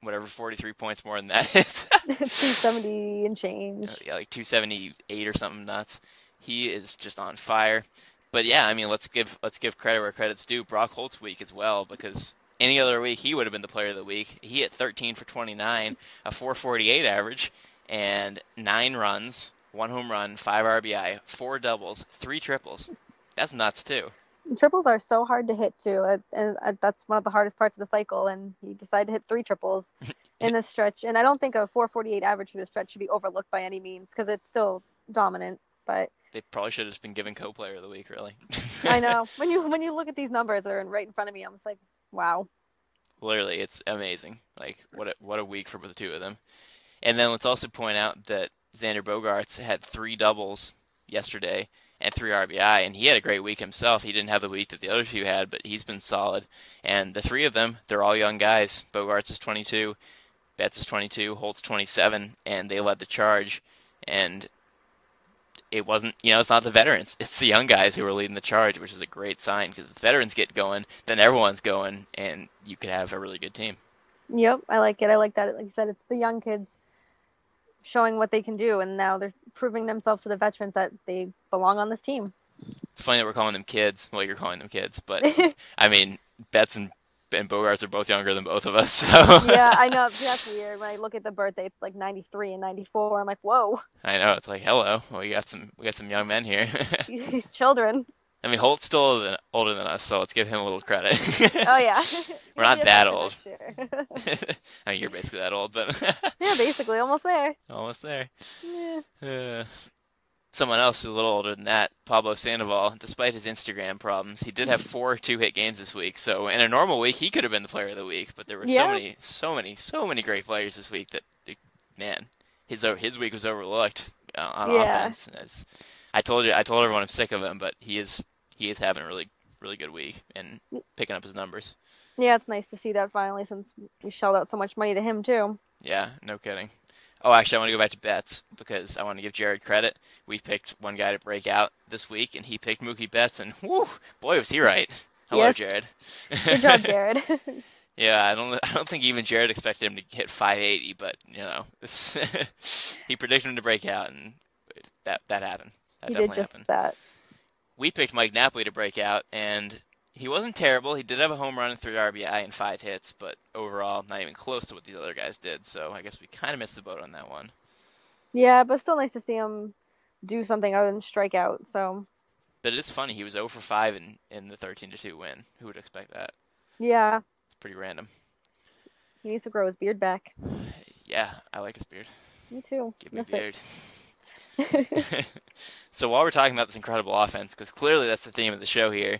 whatever 43 points more than that is. 270 and change. Yeah, like 278 or something nuts. He is just on fire. But yeah, I mean, let's give credit where credit's due. Brock Holt's week as well, because any other week he would have been the player of the week. He hit 13 for 29, a 448 average, and 9 runs, 1 home run, 5 RBI, 4 doubles, 3 triples. That's nuts too. Triples are so hard to hit too, and that's one of the hardest parts of the cycle. And he decided to hit 3 triples in this stretch. And I don't think a 448 average for this stretch should be overlooked by any means, because it's still dominant. But they probably should have just been given co-player of the week, really. I know. When you look at these numbers that are right in front of me, I'm just like, wow. Literally, it's amazing. Like, what a week for the two of them. And then let's also point out that Xander Bogaerts had 3 doubles yesterday and 3 RBI, and he had a great week himself. He didn't have the week that the other two had, but he's been solid. And the 3 of them, they're all young guys. Bogaerts is 22, Betts is 22, Holt's 27, and they led the charge. And it wasn't, it's not the veterans. It's the young guys who are leading the charge, which is a great sign, because if the veterans get going, then everyone's going, and you could have a really good team. Yep, I like it. I like that. Like you said, it's the young kids showing what they can do, and now they're proving themselves to the veterans that they belong on this team. It's funny that we're calling them kids. Well, you're calling them kids, but I mean, Betts and Bogaerts are both younger than both of us. So. Yeah, I know. That's weird. When I look at the birthday, it's like 93 and 94. I'm like, whoa. I know. It's like, hello. Well, we got some young men here. These children. I mean, Holt's still older than us, so let's give him a little credit. Oh, yeah. We're not that old. I mean, you're basically that old, but... Yeah, basically. Almost there. Almost there. Yeah. Someone else who's a little older than that, Pablo Sandoval, despite his Instagram problems, he did have 4 2-hit games this week. So in a normal week, he could have been the player of the week, but there were so many great players this week that, man, his week was overlooked on offense. I told everyone I'm sick of him, but he is having a really, really good week and picking up his numbers. Yeah, it's nice to see that finally, since we shelled out so much money to him too. Yeah, no kidding. Oh, actually, I want to go back to Betts because I want to give Jared credit. We picked one guy to break out this week, and he picked Mookie Betts, and whoo, boy, was he right. Hello, yes. Jared. Good job, Jared. Yeah, I don't think even Jared expected him to hit 580, but he predicted him to break out, and that happened. He did just that. We picked Mike Napoli to break out, and he wasn't terrible. He did have a home run and 3 RBI and 5 hits, but overall, not even close to what these other guys did. So I guess we kind of missed the boat on that one. Yeah, but still nice to see him do something other than strike out. So. But it is funny. He was 0 for 5 in the 13-2 win. Who would expect that? Yeah. It's pretty random. He needs to grow his beard back. Yeah, I like his beard. Me too. Give me a beard. So while we're talking about this incredible offense, because clearly that's the theme of the show here,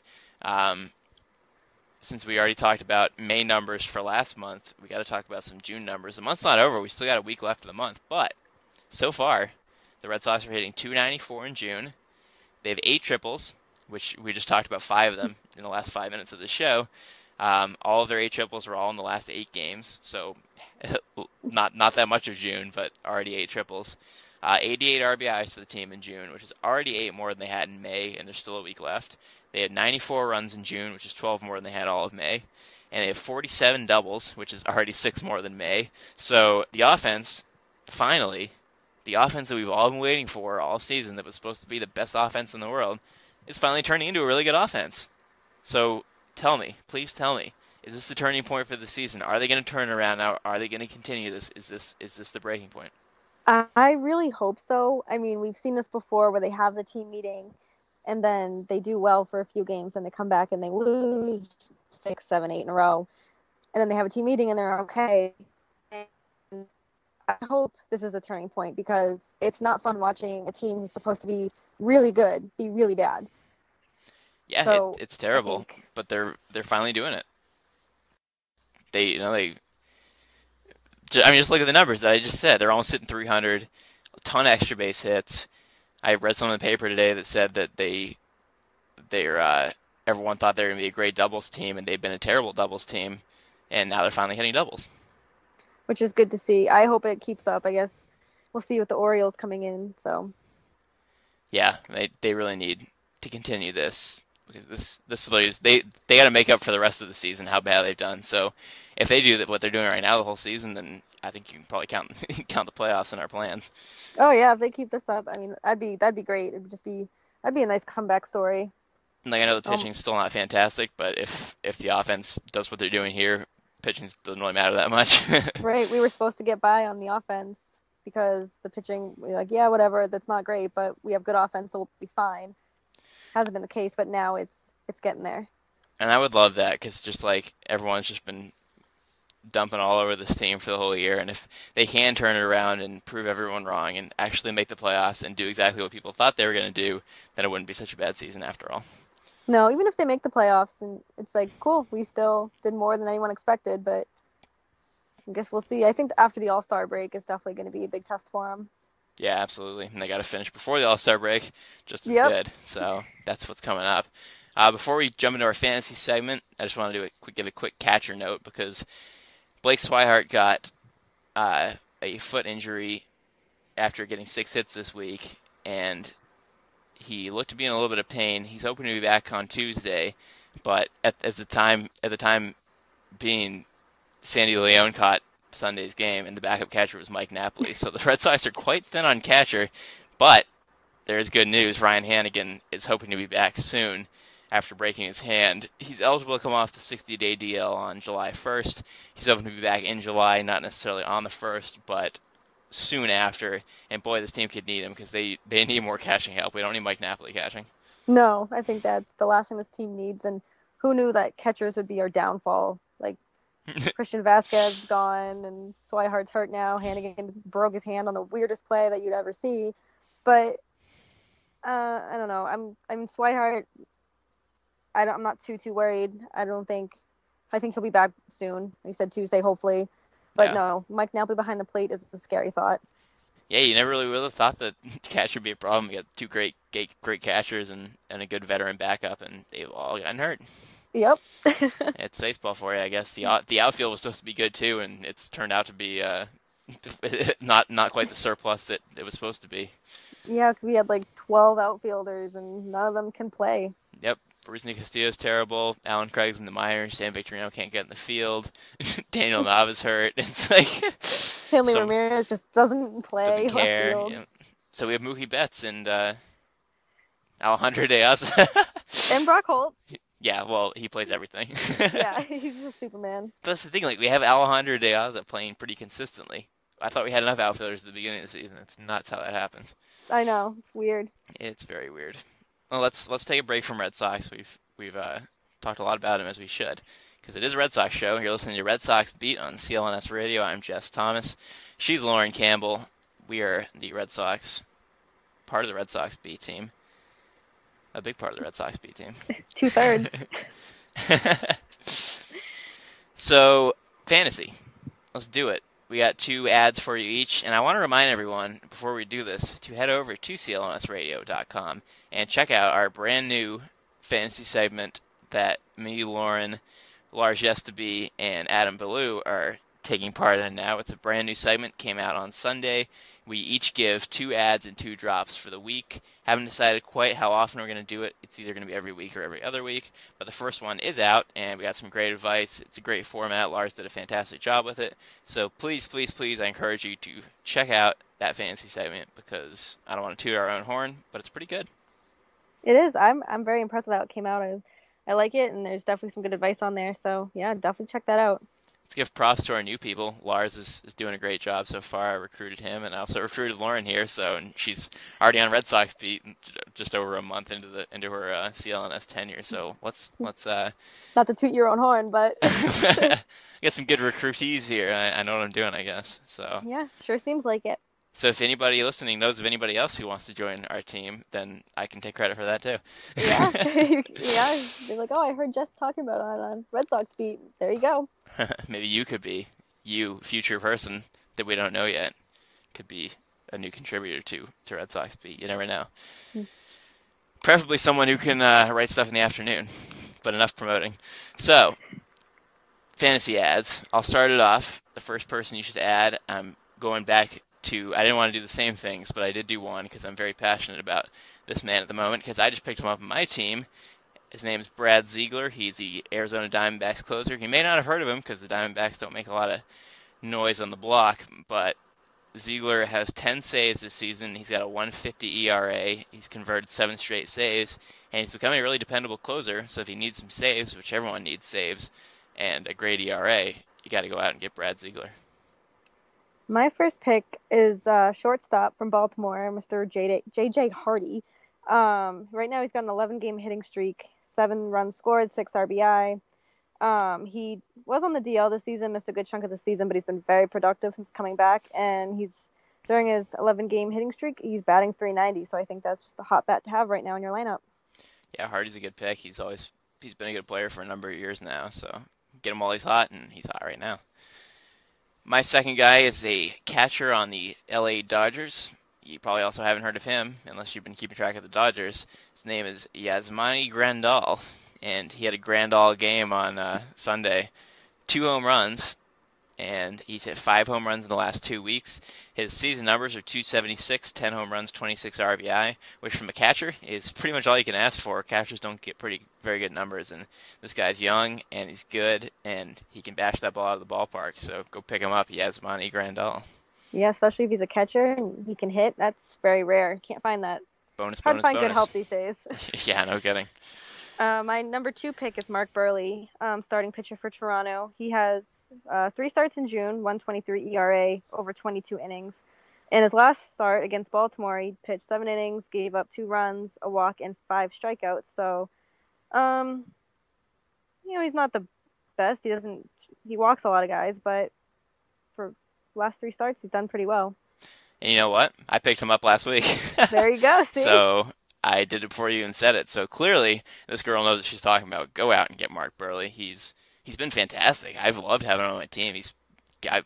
since we already talked about May numbers for last month, we got to talk about some June numbers. The month's not over. We still got a week left of the month, but so far, the Red Sox are hitting .294 in June. They have 8 triples, which we just talked about 5 of them in the last 5 minutes of the show. All of their 8 triples were all in the last 8 games, so not that much of June, but already 8 triples. 88 RBIs for the team in June, which is already 8 more than they had in May, and there's still a week left. They had 94 runs in June, which is 12 more than they had all of May. And they have 47 doubles, which is already 6 more than May. So the offense, finally, the offense that we've all been waiting for all season, that was supposed to be the best offense in the world, is finally turning into a really good offense. So tell me, please tell me, is this the turning point for the season? Are they going to turn around now? Are they going to continue this? Is this the breaking point? I really hope so. I mean, we've seen this before where they have the team meeting and then they do well for a few games and they come back and they lose 6, 7, 8 in a row. And then they have a team meeting and they're okay. And I hope this is a turning point, because it's not fun watching a team who's supposed to be really good be really bad. Yeah, so it's terrible, but they're finally doing it. Just look at the numbers that I just said. They're almost hitting 300, a ton of extra base hits. I read some in the paper today that said that everyone thought they were going to be a great doubles team, and they've been a terrible doubles team, and now they're finally hitting doubles. Which is good to see. I hope it keeps up. I guess we'll see with the Orioles coming in. So. Yeah, they really need to continue this, because they got to make up for the rest of the season how bad they've done. So if they do what they're doing right now the whole season, then I think you can probably count the playoffs in our plans. Oh yeah, if they keep this up, I mean, that'd be great. That'd be a nice comeback story. Like, I know the pitching's still not fantastic, but if the offense does what they're doing here, pitching doesn't really matter that much. Right, we were supposed to get by on the offense because the pitching, we're like, yeah, whatever, that's not great, but we have good offense, so we'll be fine. Hasn't been the case, but now it's getting there. And I would love that, because just like everyone's just been dumping all over this team for the whole year, and if they can turn it around and prove everyone wrong and actually make the playoffs and do exactly what people thought they were going to do, then it wouldn't be such a bad season after all. No, even if they make the playoffs, and it's like, cool, we still did more than anyone expected, but I guess we'll see. I think after the All-Star break is definitely going to be a big test for them. Yeah, absolutely. And they got to finish before the All-Star break, just as good. So that's what's coming up. Before we jump into our fantasy segment, I just want to give a quick catcher note, because Blake Swihart got a foot injury after getting 6 hits this week, and he looked to be in a little bit of pain. He's hoping to be back on Tuesday, but at the time being, Sandy Leone caught Sunday's game, and the backup catcher was Mike Napoli. So the Red Sox are quite thin on catcher, but there is good news. Ryan Hanigan is hoping to be back soon after breaking his hand. He's eligible to come off the 60-day DL on July 1st. He's hoping to be back in July, not necessarily on the 1st, but soon after. And boy, this team could need him, because they need more catching help. We don't need Mike Napoli catching. No, I think that's the last thing this team needs. And who knew that catchers would be our downfall? Like, Christian Vasquez gone, and Swihart's hurt now. Hanigan broke his hand on the weirdest play that you'd ever see. But I don't know. I'm Swihart. I'm not too worried. I think he'll be back soon. He said Tuesday, hopefully. But no, Mike Napoli behind the plate is a scary thought. Yeah, you never really would have thought that catcher would be a problem. You got 2 great catchers and a good veteran backup, and they've all gotten hurt. Yep. It's baseball for you, I guess. The outfield was supposed to be good too, and it's turned out to be not quite the surplus that it was supposed to be. Yeah, because we had like 12 outfielders, and none of them can play. Yep. Rusney Castillo's terrible. Alan Craig's in the minors. San Victorino can't get in the field. Daniel Nava's hurt. It's like Hanley Ramirez just doesn't play. Doesn't care. Left field. Yeah. So we have Mookie Betts and Alejandro De Aza. And Brock Holt. Yeah, well, he plays everything. Yeah, he's just Superman. That's the thing. Like, we have Alejandro De Aza playing pretty consistently. I thought we had enough outfielders at the beginning of the season. It's nuts how that happens. I know. It's weird. It's very weird. Well, let's take a break from Red Sox. We've talked a lot about him, as we should, because it is a Red Sox show. You're listening to Red Sox Beat on CLNS Radio. I'm Jess Thomas. She's Lauren Campbell. We are the Red Sox, part of the Red Sox B team. A big part of the Red Sox B team. 2/3. So, fantasy. Let's do it. We got 2 ads for you each, and I want to remind everyone, before we do this, to head over to clnsradio.com and check out our brand new fantasy segment that me, Lauren, Lars Yestaby, and Adam Ballou are taking part in now. It's a brand new segment, came out on Sunday. We each give 2 ads and 2 drops for the week. Haven't decided quite how often we're going to do it. It's either going to be every week or every other week. But the first one is out, and we got some great advice. It's a great format. Lars did a fantastic job with it. So please, please, please, I encourage you to check out that fantasy segment, because I don't want to toot our own horn, but it's pretty good. It is. I'm very impressed with how it came out. I like it, and there's definitely some good advice on there. So, yeah, definitely check that out. Let's give props to our new people. Lars is doing a great job so far. I recruited him, and I also recruited Lauren here. And she's already on Red Sox Beat, just over a month into her CLNS tenure. So let's not to toot your own horn, but get some good recruitees here. I know what I'm doing, I guess. So yeah, sure seems like it. So if anybody listening knows of anybody else who wants to join our team, then I can take credit for that too. Yeah, yeah. They're like, oh, I heard Jess talking about it on Red Sox Beat. There you go. Maybe you could be, future person that we don't know yet, could be a new contributor to Red Sox Beat. You never know. Preferably someone who can write stuff in the afternoon, but enough promoting. So, fantasy ads. I'll start it off. The first person you should add, I'm going back to, I didn't want to do the same things, but I did do one because I'm very passionate about this man at the moment, because I just picked him up on my team His name is Brad Ziegler. He's the Arizona Diamondbacks closer. You may not have heard of him because the Diamondbacks don't make a lot of noise on the block, but Ziegler has 10 saves this season. He's got a 1.50 ERA. He's converted 7 straight saves, and he's becoming a really dependable closer. So if you need some saves, which everyone needs saves, and a great ERA, you got to go out and get Brad Ziegler. My first pick is shortstop from Baltimore, Mr. J.J. Hardy. Right now he's got an 11-game hitting streak, 7 runs scored, 6 RBI. He was on the DL this season, missed a good chunk of the season, but he's been very productive since coming back. And during his 11-game hitting streak, he's batting .390. So I think that's just a hot bat to have right now in your lineup. Yeah, Hardy's a good pick. He's been a good player for a number of years now. So get him while he's hot, and he's hot right now. My second guy is a catcher on the LA Dodgers. You probably also haven't heard of him, unless you've been keeping track of the Dodgers. His name is Yasmani Grandal, and he had a Grandal game on Sunday. 2 home runs, and he's hit 5 home runs in the last 2 weeks. His season numbers are .276, 10 home runs, 26 RBI, which from a catcher is pretty much all you can ask for. Catchers don't get very good numbers, and this guy's young, and he's good, and he can bash that ball out of the ballpark. So go pick him up, Yasmani Grandal. Yeah, especially if he's a catcher and he can hit. That's very rare. Can't find that. Hard to find good help these days. Yeah, no kidding. My number 2 pick is Mark Burley, starting pitcher for Toronto. He has 3 starts in June, 1.23 ERA, over 22 innings. In his last start against Baltimore, he pitched 7 innings, gave up 2 runs, a walk, and 5 strikeouts. So, he's not the best. He walks a lot of guys, but for last 3 starts, he's done pretty well. And you know what? I picked him up last week. There you go. See? So I did it before you even said it. So clearly, this girl knows what she's talking about. Go out and get Mark Burley. He's been fantastic. I've loved having him on my team.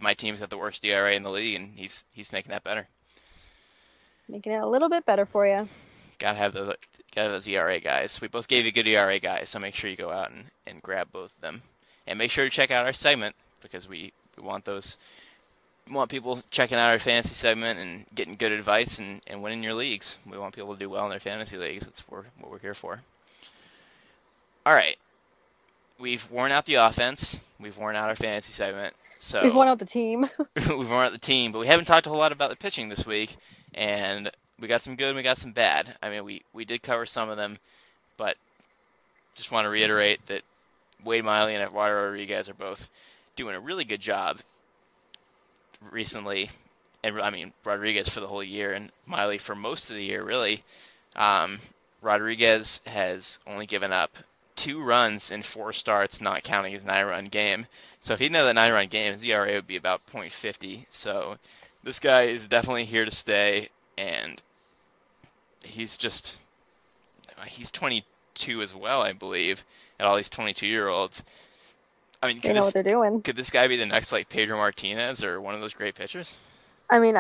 My team's got the worst ERA in the league, and he's making that better. Making it a little bit better for you. Gotta have those ERA guys. We both gave you good ERA guys, so make sure you go out and grab both of them. And make sure to check out our segment, because we want those. We want people checking out our fantasy segment and getting good advice and winning your leagues. We want people to do well in their fantasy leagues. That's what we're here for. All right. We've worn out the offense. We've worn out our fantasy segment. So we've worn out the team. We've worn out the team, but we haven't talked a whole lot about the pitching this week. And we got some good and we got some bad. I mean, we did cover some of them, but just want to reiterate that Wade Miley and Eduardo Rodriguez are both doing a really good job recently, and I mean Rodriguez for the whole year and Miley for most of the year, really. Rodriguez has only given up 2 runs in 4 starts, not counting his 9-run game. So if he didn't have that 9-run game, his ERA would be about .50. So this guy is definitely here to stay, and he's 22 as well, I believe, at all these 22-year-olds. I mean, they know what they're doing. Could this guy be the next Pedro Martinez or one of those great pitchers? I mean,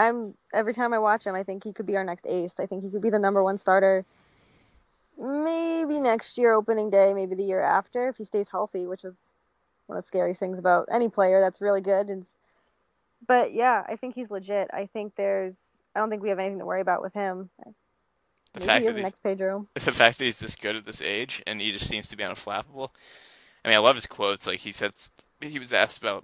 every time I watch him, I think he could be our next ace. I think he could be the number 1 starter. Maybe next year, opening day, maybe the year after, if he stays healthy, which is one of the scariest things about any player that's really good. But yeah, I think he's legit. I don't think we have anything to worry about with him. Maybe he is the next Pedro. The fact that he's this good at this age and he just seems to be unflappable. I mean, I love his quotes. Like, he said, he was asked about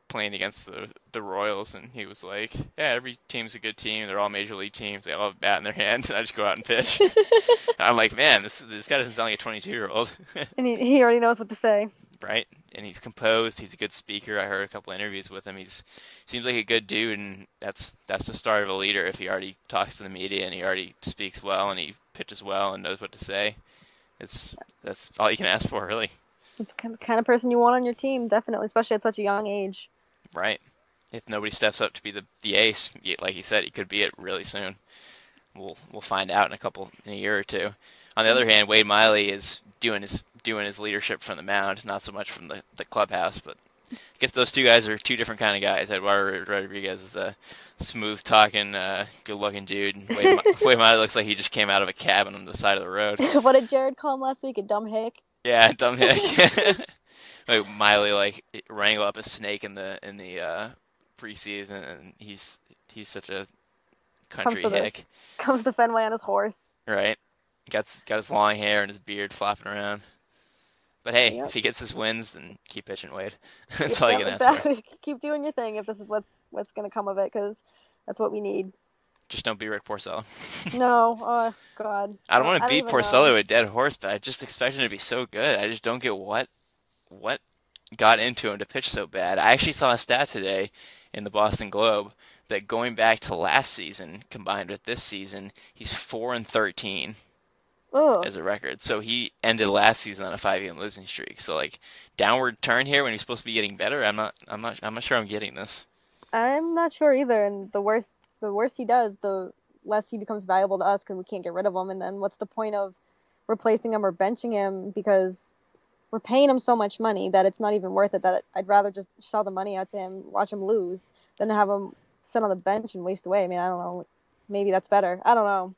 playing against the Royals, and he was like, yeah, every team's a good team. They're all major league teams. They all have a bat in their hand, and I just go out and pitch. I'm like, man, this guy doesn't sound like a 22-year-old. And he already knows what to say. Right? And he's composed. He's a good speaker. I heard a couple interviews with him. Seems like a good dude, and that's the start of a leader if he already talks to the media and he already speaks well and he pitches well and knows what to say. That's all you can ask for, really. It's the kind of person you want on your team, definitely, especially at such a young age. Right. If nobody steps up to be the ace, like you said, he could be it really soon. We'll find out in a year or two. On the other hand, Wade Miley is doing his leadership from the mound, not so much from the clubhouse. But I guess those two guys are 2 different kind of guys. Eduardo Rodriguez is a smooth-talking, good-looking dude. And Wade Miley looks like he just came out of a cabin on the side of the road. What did Jared call him last week? A dumb hick? Yeah, dumb hick. Like Miley wrangle up a snake in the preseason, and he's such a country hick. Comes to Fenway on his horse. Right. Got his long hair and his beard flopping around. But hey, Yep. if he gets his wins, then keep pitching, Wade. That's all you can ask for. Keep doing your thing if this is what's going to come of it, because that's what we need. Just don't be Rick Porcello. No, oh God. I don't want to beat Porcello a dead horse, but I just expect him to be so good. I just don't get what got into him to pitch so bad. I actually saw a stat today in the Boston Globe that going back to last season combined with this season, he's 4-13 as a record. So he ended last season on a 5-game losing streak. So like downward turn here when he's supposed to be getting better. I'm not sure I'm getting this. I'm not sure either. And the worse he does, the less he becomes valuable to us because we can't get rid of him. And then what's the point of replacing him or benching him, because we're paying him so much money that it's not even worth it. That I'd rather just shell the money out to him, watch him lose, than have him sit on the bench and waste away. I mean, I don't know. Maybe that's better. I don't know.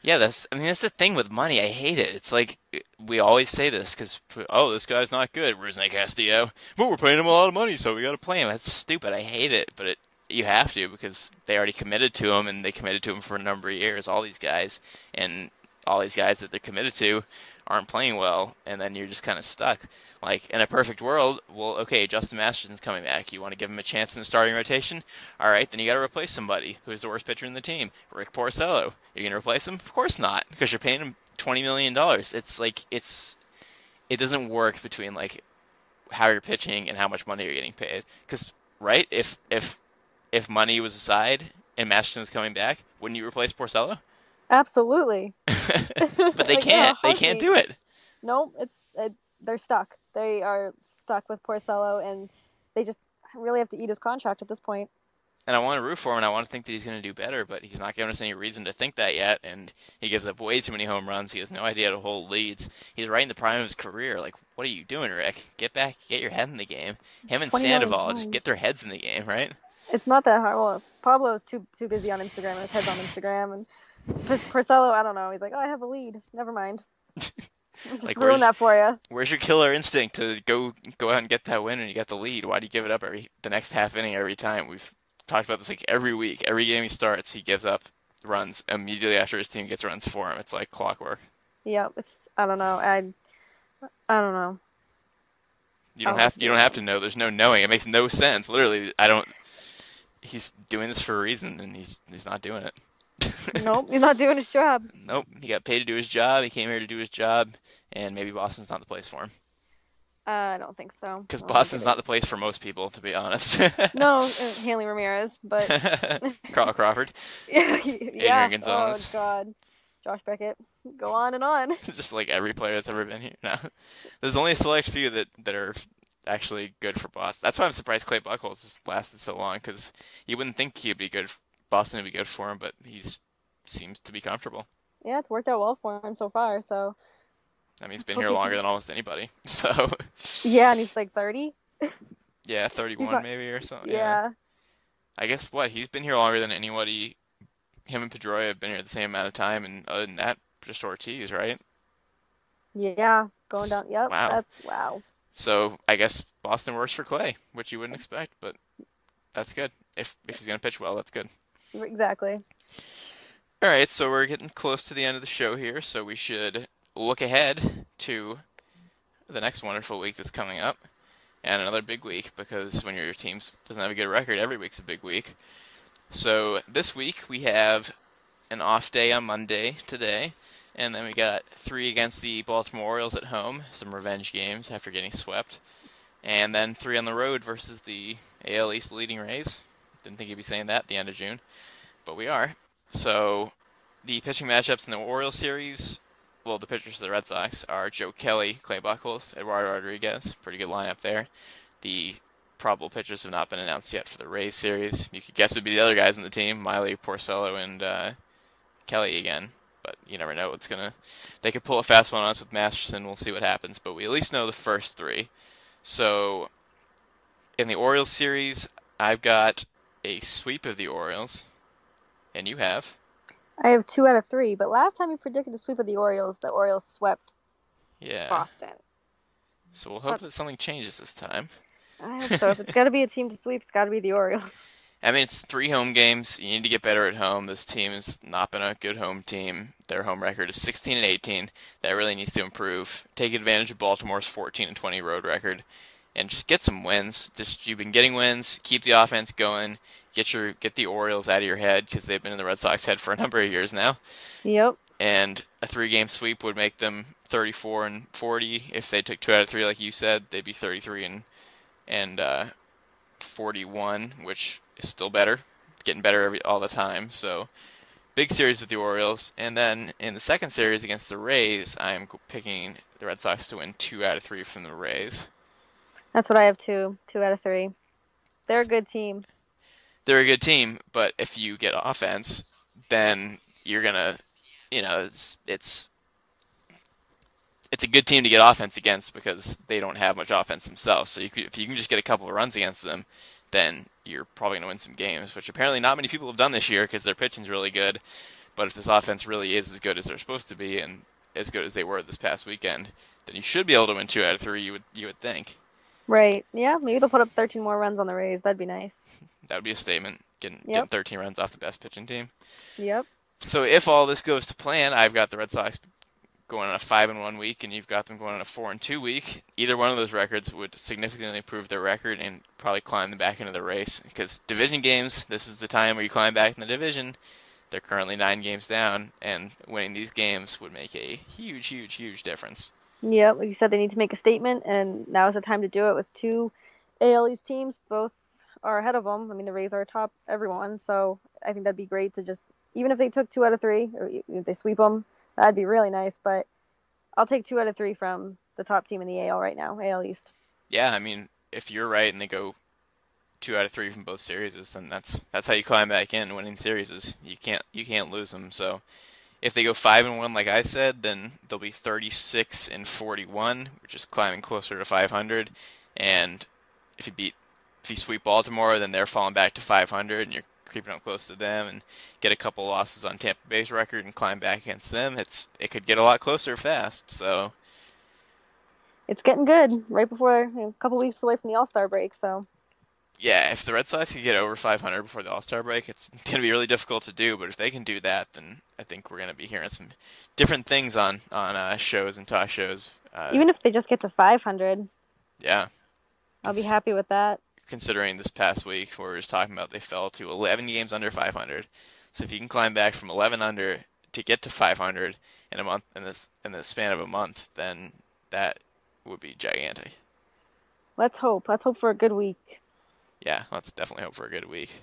Yeah, that's the thing with money. I hate it. It's like we always say this because, oh, this guy's not good, Rusney Castillo. But we're paying him a lot of money, so we got to play him. That's stupid. I hate it, but you have to because they already committed to him, and they committed to him for a number of years, all these guys. And all these guys that they're committed to aren't playing well, and then you're just kind of stuck. Like, in a perfect world, well, okay, Justin Masterson's coming back. You want to give him a chance in the starting rotation? All right, then you got to replace somebody. Who's the worst pitcher in the team? Rick Porcello. You're going to replace him? Of course not, because you're paying him $20 million. It's like, it doesn't work between, like, how you're pitching and how much money you're getting paid. Because, right, if money was aside and Masterson was coming back, wouldn't you replace Porcello? Absolutely. But they can't. They can't do it. No, they're stuck. They are stuck with Porcello, and they just really have to eat his contract at this point. And I want to root for him, and I want to think that he's going to do better, but he's not giving us any reason to think that yet, and he gives up way too many home runs. He has no idea how to hold leads. He's right in the prime of his career. Like, what are you doing, Rick? Get back, get your head in the game. Him and Sandoval, just get their heads in the game, right? It's not that hard. Well, Pablo's too busy on Instagram, and his head's on Instagram, and Porcello, I don't know. He's like, oh, I have a lead. Never mind. Just like, ruin that for you. Where's your killer instinct to go out and get that win and you got the lead? Why do you give it up the next half inning every time? We've talked about this like every week. Every game he starts, he gives up runs immediately after his team gets runs for him. It's like clockwork. Yeah, I don't know. I don't know. You don't have to know. There's no knowing. It makes no sense. Literally, he's doing this for a reason, and he's not doing it. Nope, he's not doing his job. Nope, he got paid to do his job. He came here to do his job, and maybe Boston's not the place for him. I don't think so. Because Boston's not the place for most people, to be honest. No, Hanley Ramirez, but Carl Crawford. Yeah. Adrian Gonzalez. Oh God, Josh Beckett. Go on and on. Just like every player that's ever been here. No, there's only a select few that are actually good for Boston. That's why I'm surprised Clay Buchholz has lasted so long, because you wouldn't think he'd be good. Boston would be good for him, but he seems to be comfortable. Yeah, it's worked out well for him so far. So, I mean, he's been here longer than almost anybody. So. Yeah, and he's like 30. Yeah, 31 maybe or something. Yeah. I guess he's been here longer than anybody. Him and Pedro have been here the same amount of time, and other than that, just Ortiz, right? Yeah, going down. Yep. Wow. Wow. So I guess Boston works for Clay, which you wouldn't expect, but that's good. If he's going to pitch well, that's good. Exactly. All right, so we're getting close to the end of the show here, so we should look ahead to the next wonderful week that's coming up, and another big week, because when your team doesn't have a good record, every week's a big week. So this week we have an off day on Monday today, and then we got 3 against the Baltimore Orioles at home, some revenge games after getting swept, and then 3 on the road versus the AL East leading Rays. Didn't think you'd be saying that at the end of June, but we are. So the pitching matchups in the Orioles series, well, the pitchers of the Red Sox are Joe Kelly, Clay Buchholz, Eduardo Rodriguez. Pretty good lineup there. The probable pitchers have not been announced yet for the Rays series. You could guess it would be the other guys in the team, Miley, Porcello, and Kelly again. But you never know what's gonna. They could pull a fast one on us with Masterson. We'll see what happens. But we at least know the first 3. So in the Orioles series, I've got a sweep of the Orioles, and you have. I have 2 out of 3, but last time you predicted a sweep of the Orioles swept Boston. So we'll hope that something changes this time. I hope so. If it's got to be a team to sweep, it's got to be the Orioles. I mean, it's 3 home games. You need to get better at home. This team has not been a good home team. Their home record is 16 and 18. That really needs to improve. Take advantage of Baltimore's 14 and 20 road record, and just get some wins. You've been getting wins. Keep the offense going. Get the Orioles out of your head because they've been in the Red Sox head for a number of years now. Yep. And a 3-game sweep would make them 34 and 40. If they took 2 out of 3, like you said, they'd be 33 and 41, which is still better, getting better all the time. So big series with the Orioles, and then in the second series against the Rays, I'm picking the Red Sox to win 2 out of 3 from the Rays. That's what I have too. 2 out of 3. They're a good team. They're a good team, but if you get offense, then you're gonna, it's a good team to get offense against because they don't have much offense themselves. So if you can just get a couple of runs against them, then you're probably going to win some games, which apparently not many people have done this year because their pitching's really good. But if this offense really is as good as they're supposed to be and as good as they were this past weekend, then you should be able to win 2 out of 3, you would think. Right. Yeah, maybe they'll put up 13 more runs on the Rays. That'd be nice. That would be a statement, getting 13 runs off the best pitching team. Yep. So if all this goes to plan, I've got the Red Sox going on a 5-1 week, and you've got them going on a 4-2 week. Either one of those records would significantly improve their record and probably climb them back into the race. Because division games, this is the time where you climb back in the division. They're currently 9 games down, and winning these games would make a huge, huge, huge difference. Yeah, like you said, they need to make a statement, and now is the time to do it with 2 AL East teams. Both are ahead of them. I mean, the Rays are atop everyone, so I think that'd be great to just, even if they took 2 out of 3, or if they sweep them, that'd be really nice. But I'll take 2 out of 3 from the top team in the AL right now, AL East. Yeah, I mean, if you're right and they go 2 out of 3 from both series, then that's how you climb back in. Winning series, you can't lose them. So if they go 5-1, like I said, then they'll be 36 and 41, which is climbing closer to 500. And if you sweep Baltimore, then they're falling back to 500, and you're creeping up close to them, and get a couple losses on Tampa Bay's record and climb back against them. It could get a lot closer fast. So it's getting good right before a couple weeks away from the All-Star break. So yeah, if the Red Sox could get over 500 before the All-Star break, it's going to be really difficult to do. But if they can do that, then I think we're going to be hearing some different things on shows and talk shows. Even if they just get to 500, yeah, I'll be happy with that. Considering this past week where we were just talking about they fell to 11 games under 500. So if you can climb back from 11 under to get to 500 in a month, in the span of a month, then that would be gigantic. Let's hope. Let's hope for a good week. Yeah, let's definitely hope for a good week.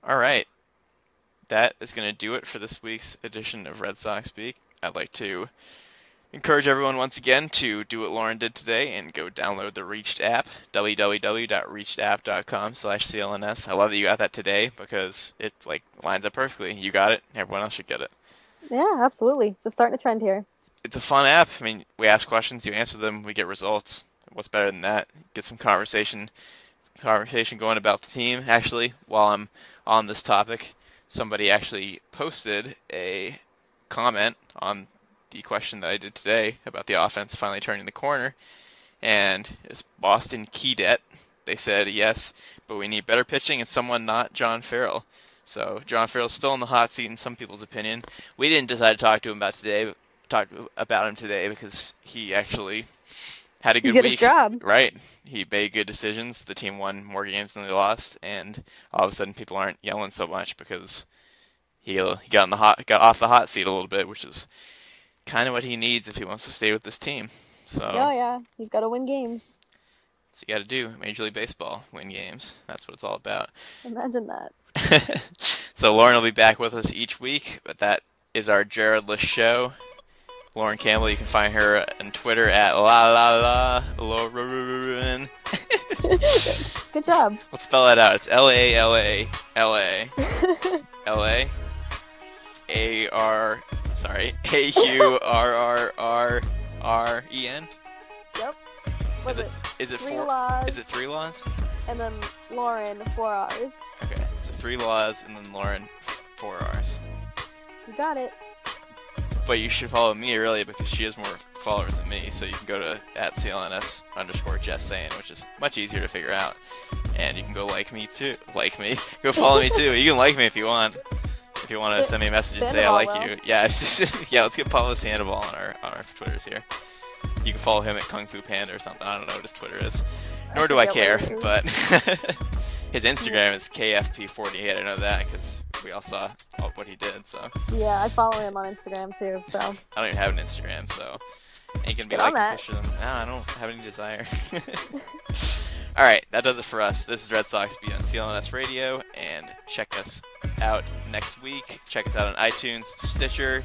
All right. That is going to do it for this week's edition of Red Sox Speak. I'd like to encourage everyone once again to do what Lauren did today and go download the Reached app, www.reachedapp.com/CLNS. I love that you got that today because it lines up perfectly. You got it. Everyone else should get it. Yeah, absolutely. Just starting a trend here. It's a fun app. I mean, we ask questions, you answer them, we get results. What's better than that? Get some conversation going about the team. Actually, while I'm on this topic, somebody actually posted a comment on the question that I did today about the offense finally turning the corner, and it's Boston Keydet. They said, yes, but we need better pitching and someone not John Farrell. So John Farrell's still in the hot seat in some people's opinion. We didn't decide to talk about him today because he actually had a good week. He did his job. Right. He made good decisions. The team won more games than they lost, and all of a sudden people aren't yelling so much because he got off the hot seat a little bit, which is kind of what he needs if he wants to stay with this team. So yeah, he's got to win games. That's what you got to do. Major League Baseball, win games. That's what it's all about. Imagine that. So Lauren will be back with us each week, but that is our Jaredless show. Lauren Campbell, you can find her on Twitter at Lauren. Good job. Let's spell that out. It's LALALA. LA. AURRRREN. Yep. Is it 3 laws? Is it 3 laws? And then Lauren, 4 R's. Okay, so 3 laws and then Lauren, 4 R's. You got it. But you should follow me, really, because she has more followers than me. So you can go to @CLNS_JessSaying, which is much easier to figure out. And you can go like me, too. Like me. Go follow me, too. You can like me if you want. If you want to send me a message and say I like you. Yeah, yeah, let's get Paulo Sandoval on our Twitters here. You can follow him at Kung Fu Panda or something. I don't know what his Twitter is. Nor do I care, but his Instagram is KFP48. I know that because we all saw what he did. So yeah, I follow him on Instagram too. So I don't even have an Instagram, so you can be like a picture of them. No, I don't have any desire. All right, that does it for us. This is Red Sox Beat on CLNS Radio, and check us out next week. Check us out on iTunes, Stitcher,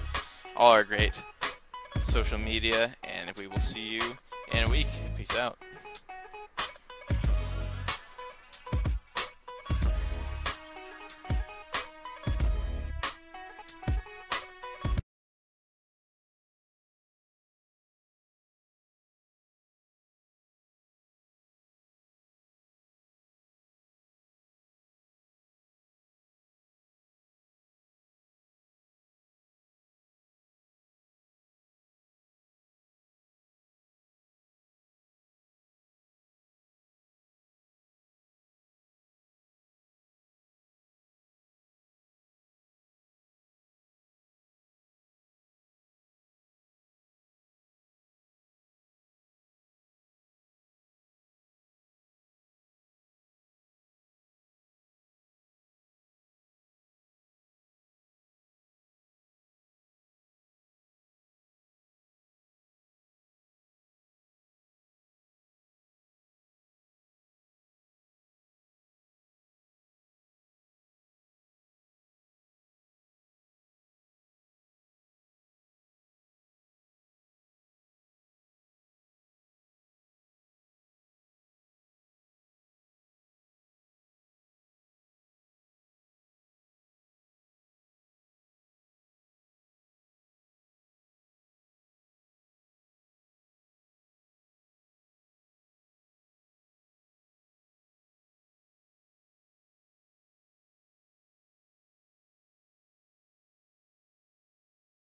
all our great social media, and we will see you in a week. Peace out.